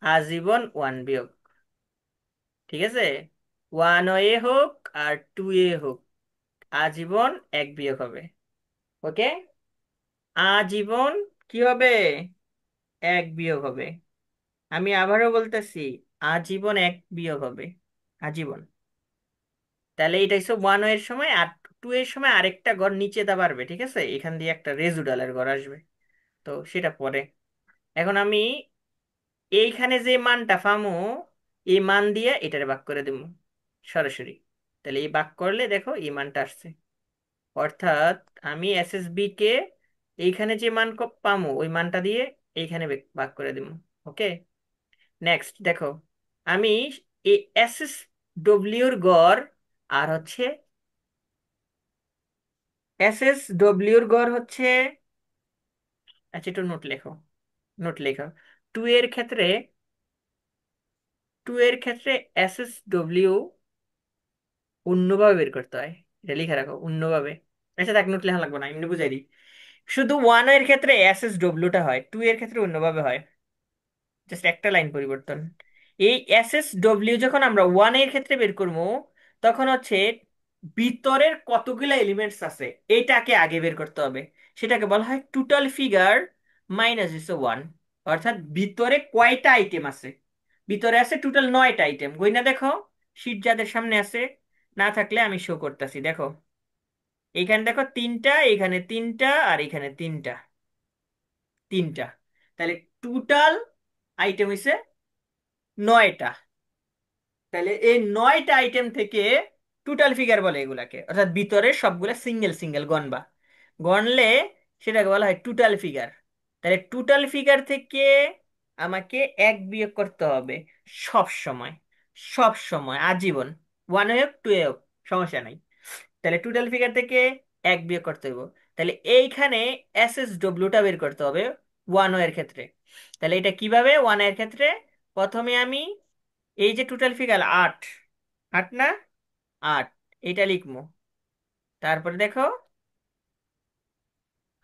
আজীবন ওয়ান বিয়োগ। ঠিক আছে, ওয়ান ওয়ে হোক আর টু ওয়ে হোক, আজীবন এক বিয়োগ হবে। ওকে, আজীবন কি হবে? এক বিয়োগ হবে। আমি আবারও বলতেছি, আজীবন এক বিয়োগ হবে, আজীবন। তাহলে এটা হচ্ছে ওয়ান এর সময়, আর টু এর সময় আরেকটা ঘর নিচে দা পারবে, ঠিক আছে? এখান দিয়ে একটা রেজুডালের ঘর আসবে, তো সেটা পরে। এখন আমি এইখানে যে মানটা পামু, এই মান দিয়ে এটার ভাগ করে দেবো সরাসরি। তাহলে এই ভাগ করলে দেখো এই মানটা আসছে। অর্থাৎ আমি বি কে এইখানে যে মান পামু ওই মানটা দিয়ে এইখানে ভাগ করে দেবো। ওকে, নেক্সট দেখো, আমি এই ডব্লিউর গড় আর হচ্ছে ডব্লিউর গড় হচ্ছে, আচ্ছা একটু নোট লেখো, নোট লেখো। টু এর ক্ষেত্রে, টু এর ক্ষেত্রে ডব্লিউ অন্যভাবে বের করতে হয়, এটা লিখে রাখো অন্যভাবে। আচ্ছা দেখ, নোট লেখা লাগবে না, এমনি বুঝাই দিই। শুধু ওয়ান এর ক্ষেত্রে ডব্লিউটা হয়, টু এর ক্ষেত্রে অন্যভাবে হয়, জাস্ট একটা লাইন পরিবর্তন। এই ডব্লিউ যখন আমরা ওয়ান এর ক্ষেত্রে বের করবো, তখন হচ্ছে ভিতরের কতগুলা এলিমেন্টস আছে এটাকে আগে বের করতে হবে। সেটাকে বলা হয় টোটাল ফিগার মাইনাস হচ্ছে ওয়ান। অর্থাৎ ভিতরে কয়টা আইটেম আছে? ভিতরে আছে টোটাল 9টা আইটেম। গইনা দেখো, শীট যাদের সামনে আছে, না থাকলে আমি শো করতেছি, দেখো এইখানে দেখো তিনটা, এখানে তিনটা, আর এখানে তিনটা, তিনটা। তাহলে টোটাল আইটেম হইছে 9টা। তাহলে এই 9টা আইটেম থেকে টোটাল ফিগার বলে এগুলাকে, অর্থাৎ ভিতরে সবগুলা সিঙ্গেল সিঙ্গেল গণবা, গণলে সেটাকে বলা হয় টোটাল ফিগার। তাহলে টোটাল ফিগার থেকে আমাকে এক বিয়োগ করতে হবে সব সময়, সব সময় আজীবন, ওয়ান হোক টু হোক সমস্যা নাই। তাহলে টোটাল ফিগার থেকে এক বিয়োগ করতে হবে। তাহলে এইখানে এস এস ডব্লিউটা বের করতে হবে ওয়ান এর ক্ষেত্রে। তাহলে এটা কিভাবে ওয়ান এর ক্ষেত্রে, প্রথমে আমি এই যে টোটাল ফিগার 8, 8 না, 8, এটা লিখবো। তারপরে দেখো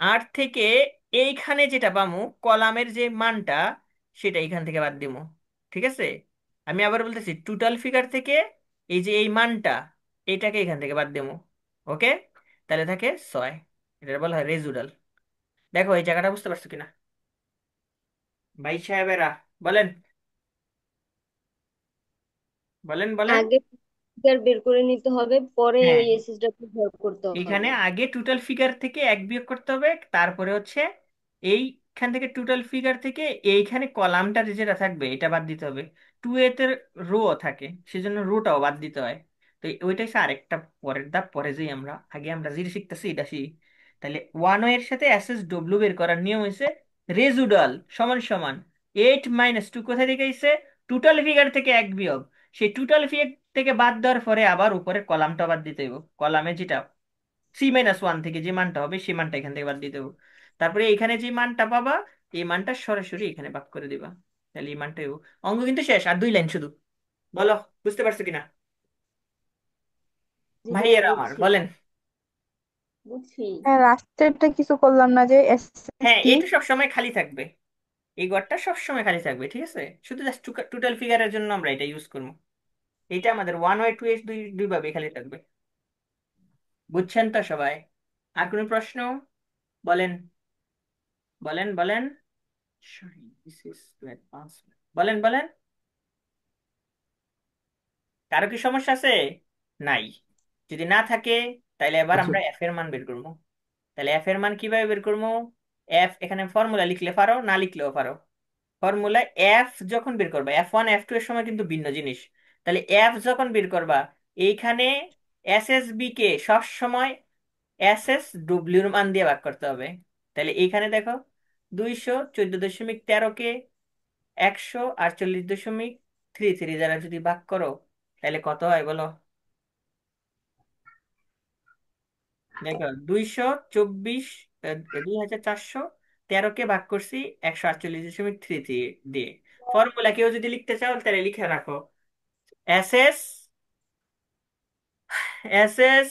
8 থেকে এইখানে যেটা পামু কলামের যে মানটা, সেটা এইখান থেকে বাদ দিব। ঠিক আছে, আমি আবার বলতেছি টোটাল ফিগার থেকে এই যে এই মানটা, এইটাকে এখান থেকে বাদ দেবো। ওকে, তাহলে থাকে 6। এটা বলা হয় রেজুডাল। দেখো এই জায়গাটা বুঝতে পারছো কিনা ভাই সাহেবেরা? বলেন, বলেন, বলেন। আগে ফিগার বের করে নিতে হবে, পরে হ্যাঁ, ওই এসএসডব্লিউ ভর করতে এখানে হবে। আগে টোটাল ফিগার থেকে এক বিয়োগ করতে হবে, তারপরে হচ্ছে এইখান থেকে টোটাল ফিগার থেকে এইখানে কলামটা যেটা থাকবে এটা বাদ দিতে হবে। টু এতে রো থাকে, সেজন্য রোটাও বাদ দিতে হয়। তো ওইটাই হচ্ছে আরেকটা পরের ধাপ, পরে যেই আমরা আগে আমরা যেটা শিখতেছি এটা শিখি। তাহলে ওয়ান এর সাথে এস এস ডব্লিউ বের করার নিয়ম হয়েছে রেজুডাল সমান সমান 8 - 2 কোথায় থেকে এসে টোটাল ফিগার থেকে এক বিয়োগ, সেই টোটাল ফিগার থেকে বাদ দেওয়ার পরে আবার উপরে কলামটা বাদ দিতে হবে, কলামে যেটা C-1 থেকে যে মানটা হবে সেই মানটা এখান থেকে বাদ দিয়ে দেবো। তারপরে এখানে যে মানটা পাবা এই মানটা সরাসরি এখানে ভাগ করে দিবা। তাহলে এই মানটাই অঙ্ক কিন্তু শেষ, আর 2 লাইন শুধু। বলো, বুঝতে পারছো কিনা জি ভাইয়া, ভাইয়েরা আমার? বুঝছি বলেন। বুঝছি। হ্যাঁ, লাস্টেরটা কিছু করলাম না, যে হ্যাঁ, এসএসসি। এটা সব সময় খালি থাকবে, এই ঘরটা সব সময় খালি থাকবে, ঠিক আছে? শুধু জাস্ট টোটাল ফিগারের জন্য আমরা এটা ইউজ করবো। এটা আমাদের ওয়ান ওয়ে টু এস দুই দুই ভাবে খালি থাকবে। বুঝছেন তো সবাই? আর কোনো প্রশ্ন? বলেন, বলেন, বলেন। Sorry, this is too advanced. বলেন, বলেন। কারো কি সমস্যা আছে? নাই? যদি না থাকে তাহলে এবার আচ্ছা। আমরা এফ এর মান বের করবো। তাহলে এফ এর মান কিভাবে বের করবো? এফ এখানে ফর্মুলা লিখলে পারো, না লিখলেও পারো। ফর্মুলা এফ যখন বের করবা, F1 F2 এর সময় কিন্তু ভিন্ন জিনিস। তাহলে এফ যখন বের করবা, এইখানে এস এস বি কে সব সময় এস এস ডব্লিউর মান দিয়ে ভাগ করতে হবে। তাহলে এইখানে দেখো 214.13 কে 148.33 দ্বারা যদি ভাগ করো তাহলে কত হয় বলো? দেখো 2413 ভাগ করছি 148.33 দিয়ে। ফর্মুলা কেউ যদি লিখতে চাও তাহলে লিখে রাখো, এস এস, এস এস,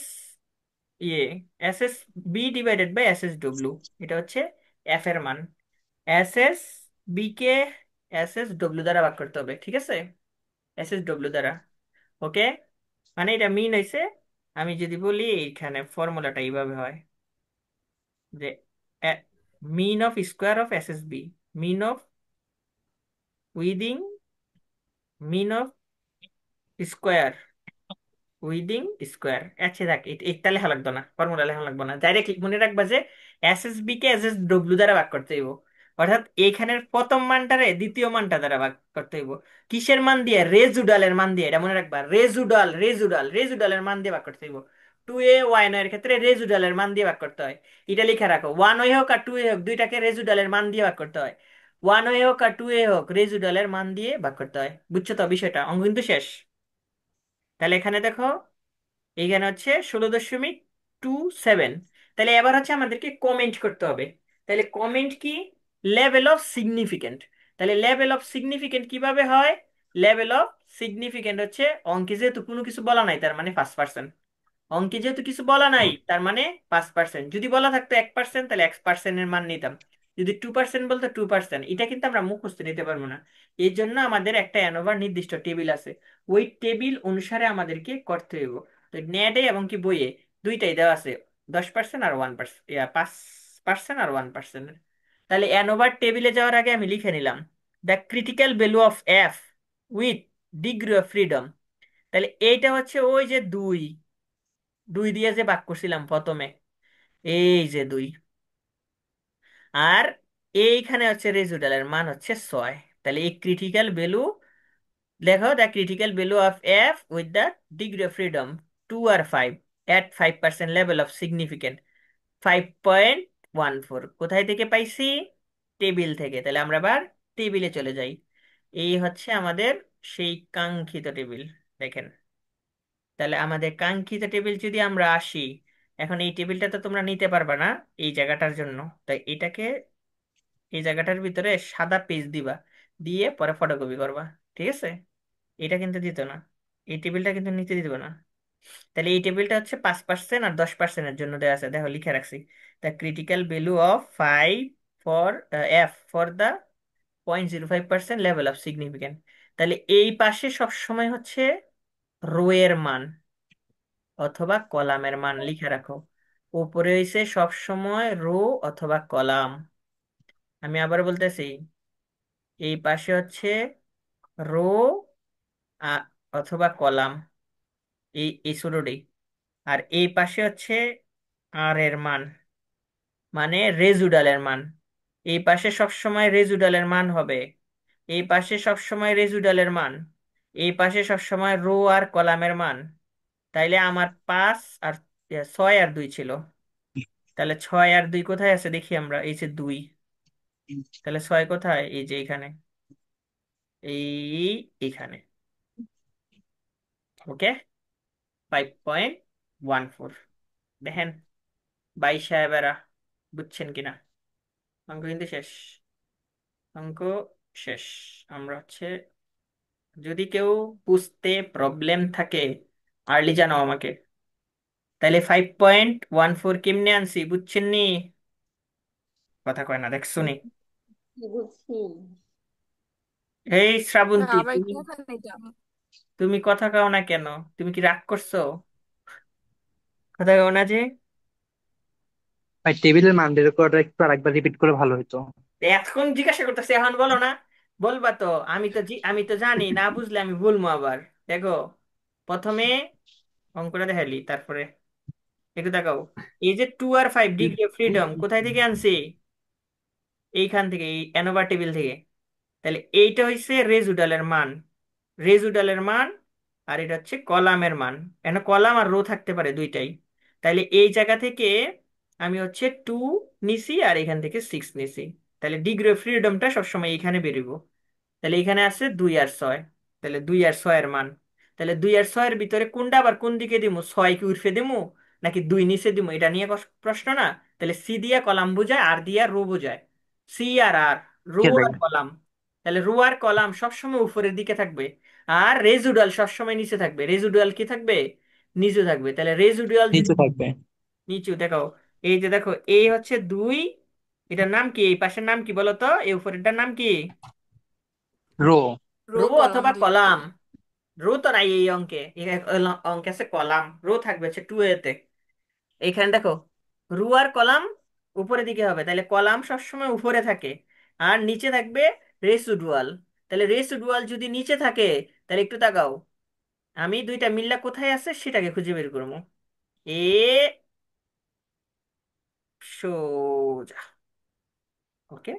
ইয়ে, S S B divided by S S W, এটা হচ্ছে এফ এর মান। এস এস বি কে এস এস ডব্লিউ দ্বারা ভাগ করতে হবে, ঠিক আছে? এস এস ডব্লিউ দ্বারা। ওকে, মানে এটা মিন হয়েছে। আমি যদি বলি এইখানে ফর্মুলাটা এইভাবে হয় যে mean of square of S S B, mean of within, mean of square within square. আচ্ছা দেখ, এটা লেখা লাগতো না, ফর্মুলা লেখা লাগবে না, ডাইরেক্ট মনে রাখবা যে এস এস বি কে এস এস ডব্লিউ দ্বারা ভাগ করতে হইব। অর্থাৎ এইখানের প্রথম মানটারে দ্বিতীয় মানটা দ্বারা ভাগ করতে হইব। কিসের মান দিয়ে? রেজুডালের মান দিয়ে, এটা মনে রাখবা, রেজুডাল, রেজুডাল, রেজুডালের মান দিয়ে ভাগ করতে হইব। 2A 1 এর ক্ষেত্রে রেজুডালের মান দিয়ে ভাগ করতে হয়। এটা লিখে রাখো, 1 হোক আর 2A হোক দুইটাকে রেজুডালের মান দিয়ে ভাগ করতে হয়। 1 হোক আর 2A হোক রেজুডালের মান দিয়ে ভাগ করতে হয়। বুঝছো তো বিষয়টা? অঙ্ক কিন্তু শেষ। তাহলে এখানে দেখো, এইখানে হচ্ছে 16.27। তাহলে এবার হচ্ছে আমাদেরকে কমেন্ট করতে হবে। তাহলে কমেন্ট কি? Level of significant. তাহলে লেভেল অফ সিগনিফিকেন্ট কিভাবে হয়? লেভেল অফ সিগনিফিকেন্ট হচ্ছে অঙ্কে যেহেতু কোনো কিছু বলা নাই তার মানে 5%, অঙ্কে যেহেতু কিছু বলা নাই তার মানে 5%। যদি বলা থাকতো 1% তাহলে 1%-এর মান নিতাম, যদি 2% বলতো 2%। এটা কিন্তু আমরা মুখস্থ নিতে পারবো না, এই জন্য আমাদের একটা অ্যানোভার নির্দিষ্ট টেবিল আছে, ওই টেবিল অনুসারে আমাদেরকে করতে হইব। তো নেটে এবং কি বইয়ে দুইটাই দেওয়া আছে, 10% আর 1%, 5% আর 1%। তাহলে অ্যানোভার টেবিলে যাওয়ার আগে আমি লিখে নিলাম the critical value of F with degree of freedom. তাহলে এইটা হচ্ছে ওই যে 2, দুই দিয়ে যে ভাগ করছিলাম প্রথমে, এই যে দুই। আর এইখানে হচ্ছে রেজুডালের মান হচ্ছে 6। তাহলে এই ক্রিটিক্যাল ভ্যালু, দেখো, the critical value of F with the degree of freedom 2 আর 5 এট 5% লেভেল অফ সিগনিফিকেন্ট 5.14। কোথায় থেকে পাইছি? টেবিল থেকে। তাহলে আমরা আবার টেবিলে চলে যাই। এই হচ্ছে আমাদের সেই কাঙ্ক্ষিত টেবিল। দেখেন, তাহলে আমাদের কাঙ্ক্ষিত টেবিল যদি আমরা আসি, এখন এই টেবিলটা তো তোমরা নিতে পারবা না এই জায়গাটার জন্য। তাই এটাকে এই জায়গাটার ভিতরে সাদা পেজ দিবা, দিয়ে পরে ফটোকপি করবা। ঠিক আছে? এটা কিন্তু দিত না, এই টেবিলটা কিন্তু নিতে দিত না। তাহলে এই টেবিলটা হচ্ছে 5% আর 10%-এর জন্য দেওয়া আছে, দেখো লিখে রাখছি। The critical value of 5 for F for the 0.05% level of significant. তাহলে এই পাশে সবসময় হচ্ছে রো এর মান অথবা কলামের মান লিখে রাখো। উপরে হইছে সবসময় রো অথবা কলাম। আমি আবার বলতেছি, এই পাশে হচ্ছে রো অথবা কলাম, এই ছোটটি। আর এই পাশে হচ্ছে আর এর মান, মানে রেজুডালের মান। এই পাশে সবসময় রেজুডালের মান হবে, এই পাশে সবসময় রেজুডালের মান, এই পাশে সবসময় রো আর কলামের মান। তাইলে আমার 6 আর 2 ছিল। তাহলে 6 আর 2 কোথায় আছে দেখি আমরা, এই যে 2। তাহলে 6 কোথায়? এই যে এখানে, এইখানে। ওকে, 5.14। দেখেন ভাই সাহেবেরা, বুঝছেন কিনা? অঙ্ক কিন্তু শেষ, অঙ্ক শেষ। আমরা হচ্ছে, যদি কেউ বুঝতে প্রবলেম থাকে আর্লি জানাও আমাকে। তাহলে 5.14 কেমনে আনছি বুঝছেন নি? কথা কয় না, দেখছো নি? কি বুঝছি? এই না শ্রাবন্তী, আবার তুমি কোনখানে যাবো? তুমি কথা কও না কেন? তুমি কি রাগ করছো? কথা কও না যে? ভাই টেবিলের মান বের করাটা একটু আরেকবার রিপিট করে ভালো হতো। এখন জিজ্ঞাসা করতেছে, এখন বলো না? বলবা তো? আমি তো জানি, না বুঝলে আমি বলবো আবার। দেখো, প্রথমে অঙ্কটা দেখালি, তারপরে একটু দেখাও। এই যে 2 আর 5 ডিগ্রি অফ ফ্রিডম কোথায় থেকে আনছি? এইখান থেকে, এই অ্যানোভা টেবিল থেকে। তাহলে এইটা হচ্ছে রেজুডালের মান, রেজুডালের মান। আর এটা হচ্ছে কলামের মান। এখানে কলাম আর রো থাকতে পারে দুইটাই। তাহলে এই জায়গা থেকে আমি হচ্ছে 2 নিছি, আর এখান থেকে 6 নিছি। তাহলে ডিগ্রি অফ ফ্রিডমটা সবসময় এখানে বেরোবো। তাহলে এখানে আছে 2 আর 6। তাহলে 2 আর 6-এর মান। তাহলে 2 আর 6-এর ভিতরে কোনটা আবার কোন দিকে দিমু? 6 কি উর্ফে দিমু নাকি 2 নিচে দিমু, এটা নিয়ে প্রশ্ন না। তাহলে সি দিয়া কলাম বোঝায়, আর দিয়া রো বোঝায়। সি আর আর, রো সেটাই, আর কলাম। তাহলে রো আর কলাম সবসময় উপরের দিকে থাকবে, আর রেজুডাল সবসময় নিচে থাকবে। রেজুডাল কি থাকবে? নিচে থাকবে। তাহলে রেজুডাল যদি নিচে থাকবে। নিচু, দেখো, এই যে দেখো, এই হচ্ছে 2। এটার নাম কি? এই পাশের নাম কি বলো তো? এই উপরেরটার নাম কি? রো। রো রো কলাম অথবা কলাম। দুইটাই। রো তো নাই এই অঙ্কে, এই অঙ্কে আছে কলাম, রো থাকবে হচ্ছে 2 এতে। এইখানে দেখো, রো আর কলাম উপরের দিকে হবে, তাহলে কলাম সবসময় উপরে থাকে, আর নিচে থাকবে রেসিডুয়াল। তাহলে রেসিডুয়াল যদি নিচে থাকে, তাহলে একটু তাকাও, আমি দুইটা মিল্লা কোথায় আছে সেটাকে খুঁজে বের করবো। এ সোজা, ওকে,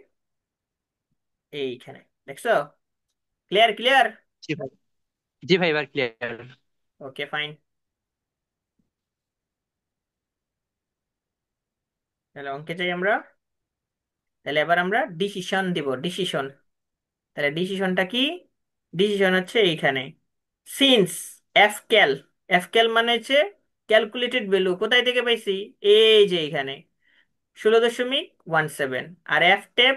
এইখানে। দেখছো? Clear clear? জি ভাই, জি ভাই, এবার ক্লিয়ার। ওকে, ফাইন। তাহলে অঙ্কে যাই আমরা। তাহলে এবার আমরা ডিসিশন দিব, ডিসিশন। তাহলে ডিসিশনটা কি? ডিসিশন হচ্ছে এইখানে, সিন্স এফ ক্যাল, এফ ক্যাল মানে হচ্ছে ক্যালকুলেটেড ভ্যালু, কোথায় থেকে পাইছি? এই যে এখানে 16.17। আর এফ টেপ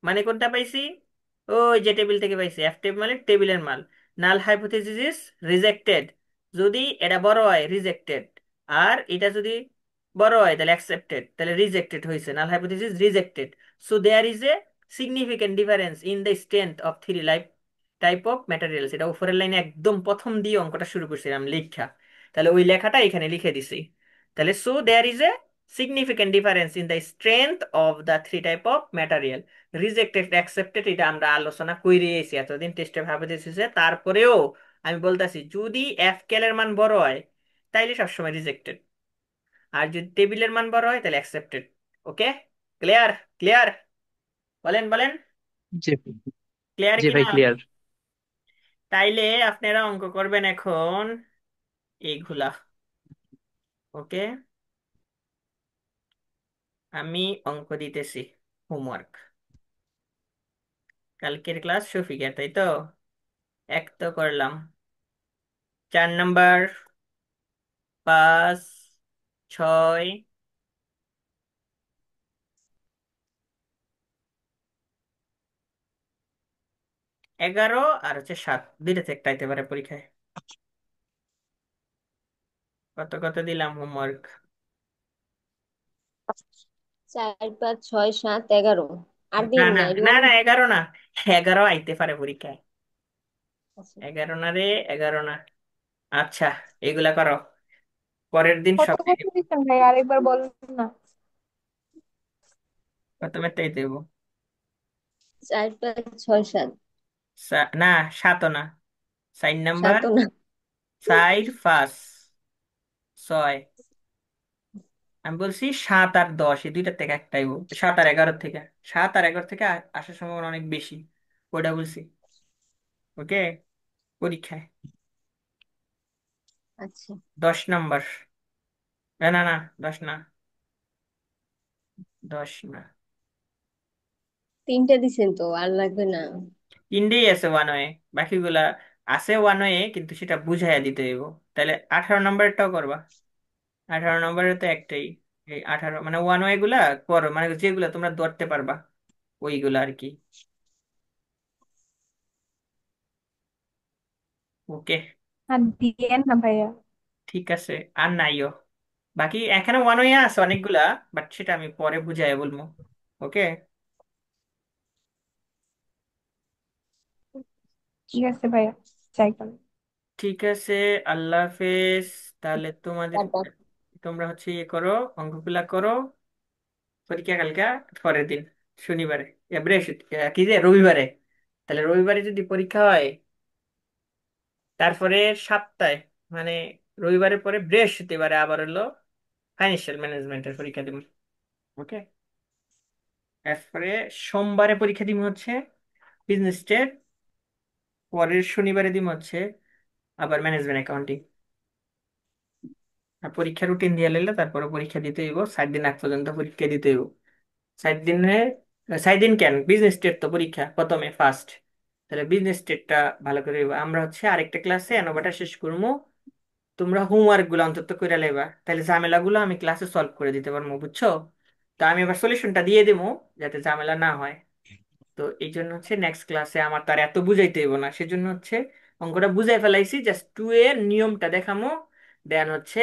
মানে কোনটা পাইছি? ওই যে টেবিল থেকে পাইছি। এফ টেপ মানে টেবিলের মাল। নাল হাইপোথেসিস ইজ রিজেক্টেড, যদি এটা বড় হয় রিজেক্টেড, আর এটা যদি বড় হয় তাহলে অ্যাকসেপ্টেড। তাহলে রিজেক্টেড হয়েছে, null hypothesis rejected. So there is a significant difference in the strength of three life type of materials. এটা উপরের লাইনে একদম প্রথম দিয়ে অঙ্কটা শুরু করছিলাম লেখা। তাহলে ওই লেখাটা এখানে লিখে দিছি। তাহলে so there is a significant difference in the strength of the three type of material, rejected accepted, এটা আমরা আলোচনা করে এসেছি এতদিন টেস্টে ভাবে দিয়েছে। তারপরেও আমি বলতেছি, যদি এফ ক্যাল এর মান বড় হয়, তাইলে সবসময় রিজেক্টেড। আর যদি টেবিলের মান বড় হয় তাহলে অ্যাকসেপ্টেড। ওকে, ক্লিয়ার? ক্লিয়ার? বলেন বলেন, জি ক্লিয়ার জি ভাই, কিনা? ক্লিয়ার। তাইলে আপনারা অঙ্ক করবেন এখন এইগুলা। ওকে, আমি অঙ্ক দিতেছি, হোমওয়ার্ক। কালকের ক্লাস শফিকের, তাই তো? এক তো করলাম, 4 নাম্বার, 5, 6, 11 আর হচ্ছে 7, দুইটাতে একটা আইতে পারে পরীক্ষায়। কত কত দিলাম হোমওয়ার্ক? 4 5 6 7 11 আর না দিন না নাই না রোল। না, 11 না, 11 আইতে পারে পরীক্ষায়। আচ্ছা, 11 না রে, 11 না। আচ্ছা, এগুলা করো, পরের দিন কত সব দিয়ে কত দিব। দিচ্ছেন ভাই, আরেকবার বলেন না। কত মেটাই দেবো? 4 5 6 7। না, 7ও না, 4 নাম্বার, 7 না। 4, 5, 6। আমি বলছি 7 আর 10, এই দুইটার থেকে একটাই, 7 আর 11 থেকে, 7 আর 11 থেকে আসার সম্ভাবনা অনেক বেশি, ওটা বলছি। ওকে, পরীক্ষায় আচ্ছা, 10 নাম্বার, না না না, 10 না, 10 না, তিনটা দিছেন তো আর লাগবে না। তিনটেই আছে ওয়ান ওয়ে, বাকিগুলা আছে ওয়ান ওয়ে কিন্তু সেটা বুঝাইয়া দিতে হইব। তাহলে 18 নাম্বারটাও করবা, 18 নম্বরে তো একটাই, এই 18 মানে ওয়ান ওয়ে গুলা করো, মানে যেগুলা তোমরা ধরতে পারবা ওইগুলা আর কি। ওকে, আর দিয়েন না ভাইয়া। ঠিক আছে, আর নাইও, বাকি এখানে ওয়ান ওয়ে আছে অনেকগুলা, বাট সেটা আমি পরে বুঝাই বলবো। ওকে, ঠিক আছে ভাইয়া, চাই করেন। ঠিক আছে, আল্লাহ হাফেজ। তাহলে তোমাদের, টাটা। তোমরা হচ্ছে ইয়ে করো, অঙ্কগুলা করো। পরীক্ষা কালকে পরের দিন, শনিবারে, কি যে রবিবারে। তাহলে রবিবারে যদি পরীক্ষা হয়, তারপরে সপ্তাহে, মানে রবিবারের পরে বৃহস্পতিবারে আবার হলো ফাইন্যান্সিয়াল ম্যানেজমেন্টের পরীক্ষা দিব। ওকে, এরপরে সোমবারে পরীক্ষা দিব হচ্ছে বিজনেস টেট, পরের শনিবারে দিব হচ্ছে আবার ম্যানেজমেন্ট অ্যাকাউন্টিং। আর পরীক্ষা রুটিন দিয়ে লাইলে তারপরে পরীক্ষা দিতে হইব, 7 দিন আগ পর্যন্ত পরীক্ষা দিতে হইব। 7 দিনে, 7 দিন কেন, বিজনেস টেট তো পরীক্ষা প্রথমে ফার্স্ট, তাহলে বিজনেস টেটটা ভালো করে হইব। আমরা হচ্ছে আরেকটা ক্লাসে এনোভাটা শেষ করবো, তোমরা হোমওয়ার্ক গুলো অন্তত করে লাইবা, তাহলে ঝামেলাগুলো আমি ক্লাসে সলভ করে দিতে পারবো, বুঝছো? তো আমি এবার সলিউশনটা দিয়ে দেবো যাতে ঝামেলা না হয়। তো এই জন্য হচ্ছে নেক্সট ক্লাসে আমার তার এত বুঝাইতে হইব না, সেজন্য হচ্ছে অঙ্কটা বুঝাই ফেলাইছি, জাস্ট 2 এর নিয়মটা দেখামো, দেন হচ্ছে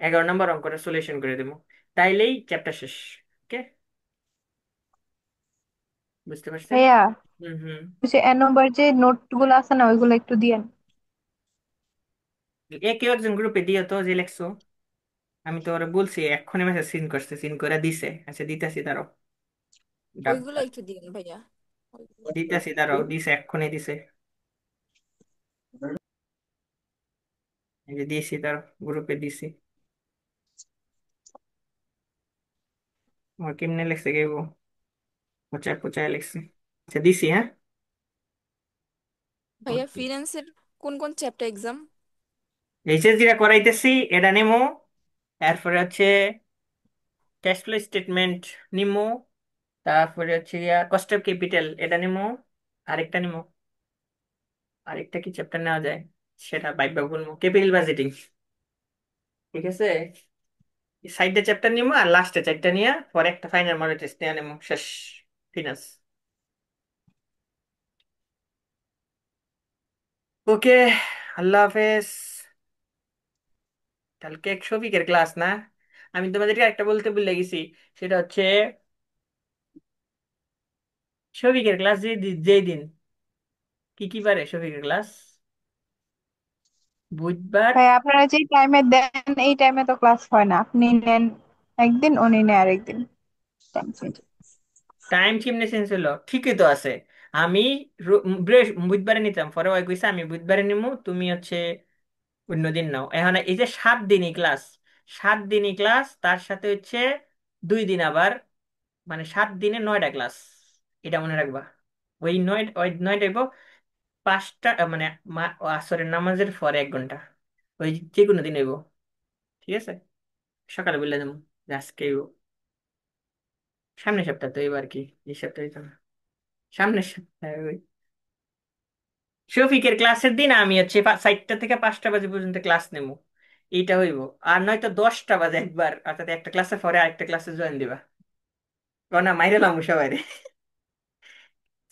11 নম্বর অঙ্কটা সলিউশন করে দেবো, তাইলেই চ্যাপ্টার শেষ। ওকে, বুঝতে পারছেন? ভাইয়া, হুম হুম। ওই যে এ নম্বর যে নোট গুলো আছে না, ওইগুলো একটু দিয়েন। কেউ একজন গ্রুপে দিও তো যে লেখছো, আমি তো ওরা বলছি এক্ষুনি মেসেজ সিন করছে, সিন করে দিছে, আচ্ছা দিতেছি, দাঁড়াও, ওইগুলো ডাব- একটু দিন ভাইয়া, ওইগুলো। দিতেছি, দাঁড়াও, দিছে এক্ষুনি দিছে, এই যে দিয়েছি, তার গ্রুপে দিছি। আমার কেমনে লেখছে কেউ, পচায় পচায় লেখছে, আচ্ছা দিছি, হ্যাঁ। ভাইয়া ফিন্যান্সের কোন কোন চ্যাপ্টার এক্সাম? এইচএস যেটা করাইতেছি এটা নেমো, তারপরে হচ্ছে ক্যাশ ফ্লো স্টেটমেন্ট নিমো, তারপরে হচ্ছে কস্ট অফ ক্যাপিটাল এটা নিমো, আরেকটা নিমো, আরেকটা কি চ্যাপ্টার নেওয়া যায় সেটা বাইবা বলবো, ক্যাপিটাল বাজেটিং। ঠিক আছে, সাইডে চ্যাপ্টার নিমো আর লাস্টে চারটা নিয়ে পরে একটা ফাইনাল মডেল টেস্ট নিয়ে নেবো, শেষ, ফিনান্স। ওকে, আল্লাহ হাফেজ। কালকে এক শফিকের ক্লাস না, আমি তোমাদেরকে একটা বলতে ভুলে গেছি, সেটা হচ্ছে শফিকের ক্লাস যেই দিন, কি কি বারে শফিকের ক্লাস? বুধবার। ভাই আপনারা যে টাইমে দেন এই টাইমে তো ক্লাস হয় না, আপনি নেন একদিন, উনি নেয় আরেকদিন। Time change। টাইম কেমনে চেঞ্জ হলো, ঠিকই তো আছে। আমি বুধবারে নিতাম, পরে ওই কইছে আমি বুধবারে নিমু, তুমি হচ্ছে অন্যদিন নাও। এখন এই যে 7 দিনই ক্লাস, 7 দিনই ক্লাস, তার সাথে হচ্ছে 2 দিন আবার, মানে 7 দিনে 9টা ক্লাস। এটা মনে রাখবা। ওই 9টা হইবো 5টা, মানে আসরের নামাজের পরে 1 ঘন্টা। ওই যে কোনো দিন হইব, ঠিক আছে। সকালে বললে যেমন আজকে হইবো। সামনের সপ্তাহ তো এবার কি, এই সপ্তাহে তো না, সামনের সপ্তাহে ওই শফিকের ক্লাসের দিন আমি হচ্ছে 4টা থেকে 5টা বাজে পর্যন্ত ক্লাস নেবো। এইটা হইব। আর নয়তো 10টা বাজে একবার, অর্থাৎ একটা ক্লাসে পরে আরেকটা ক্লাসে জয়েন দিবা। না মাইরে লাম সবাই রে,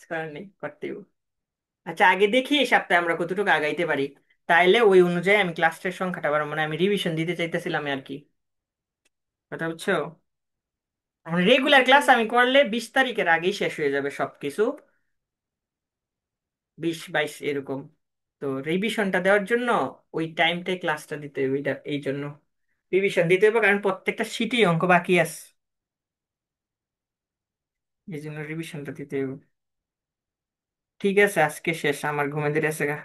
করার নেই, করতে হইব। আচ্ছা আগে দেখি এই সপ্তাহে আমরা কতটুকু আগাইতে পারি, তাইলে ওই অনুযায়ী আমি ক্লাসের সংখ্যাটা বাড়াবো, মানে আমি রিভিশন দিতে চাইতেছিলাম আর কি। কথা বুঝছো? রেগুলার ক্লাস আমি করলে 20 তারিখের আগেই শেষ হয়ে যাবে সবকিছু, 20-22 এরকম। তো রিভিশনটা দেওয়ার জন্য ওই টাইমটাই ক্লাসটা দিতে হবে, এই জন্য রিভিশন দিতে হবে, কারণ প্রত্যেকটা সিটি অঙ্ক বাকি আছে, এই জন্য রিভিশনটা দিতে হবে। ঠিক আছে, আজকে শেষ, আমার ঘুমাতে গেছে গা।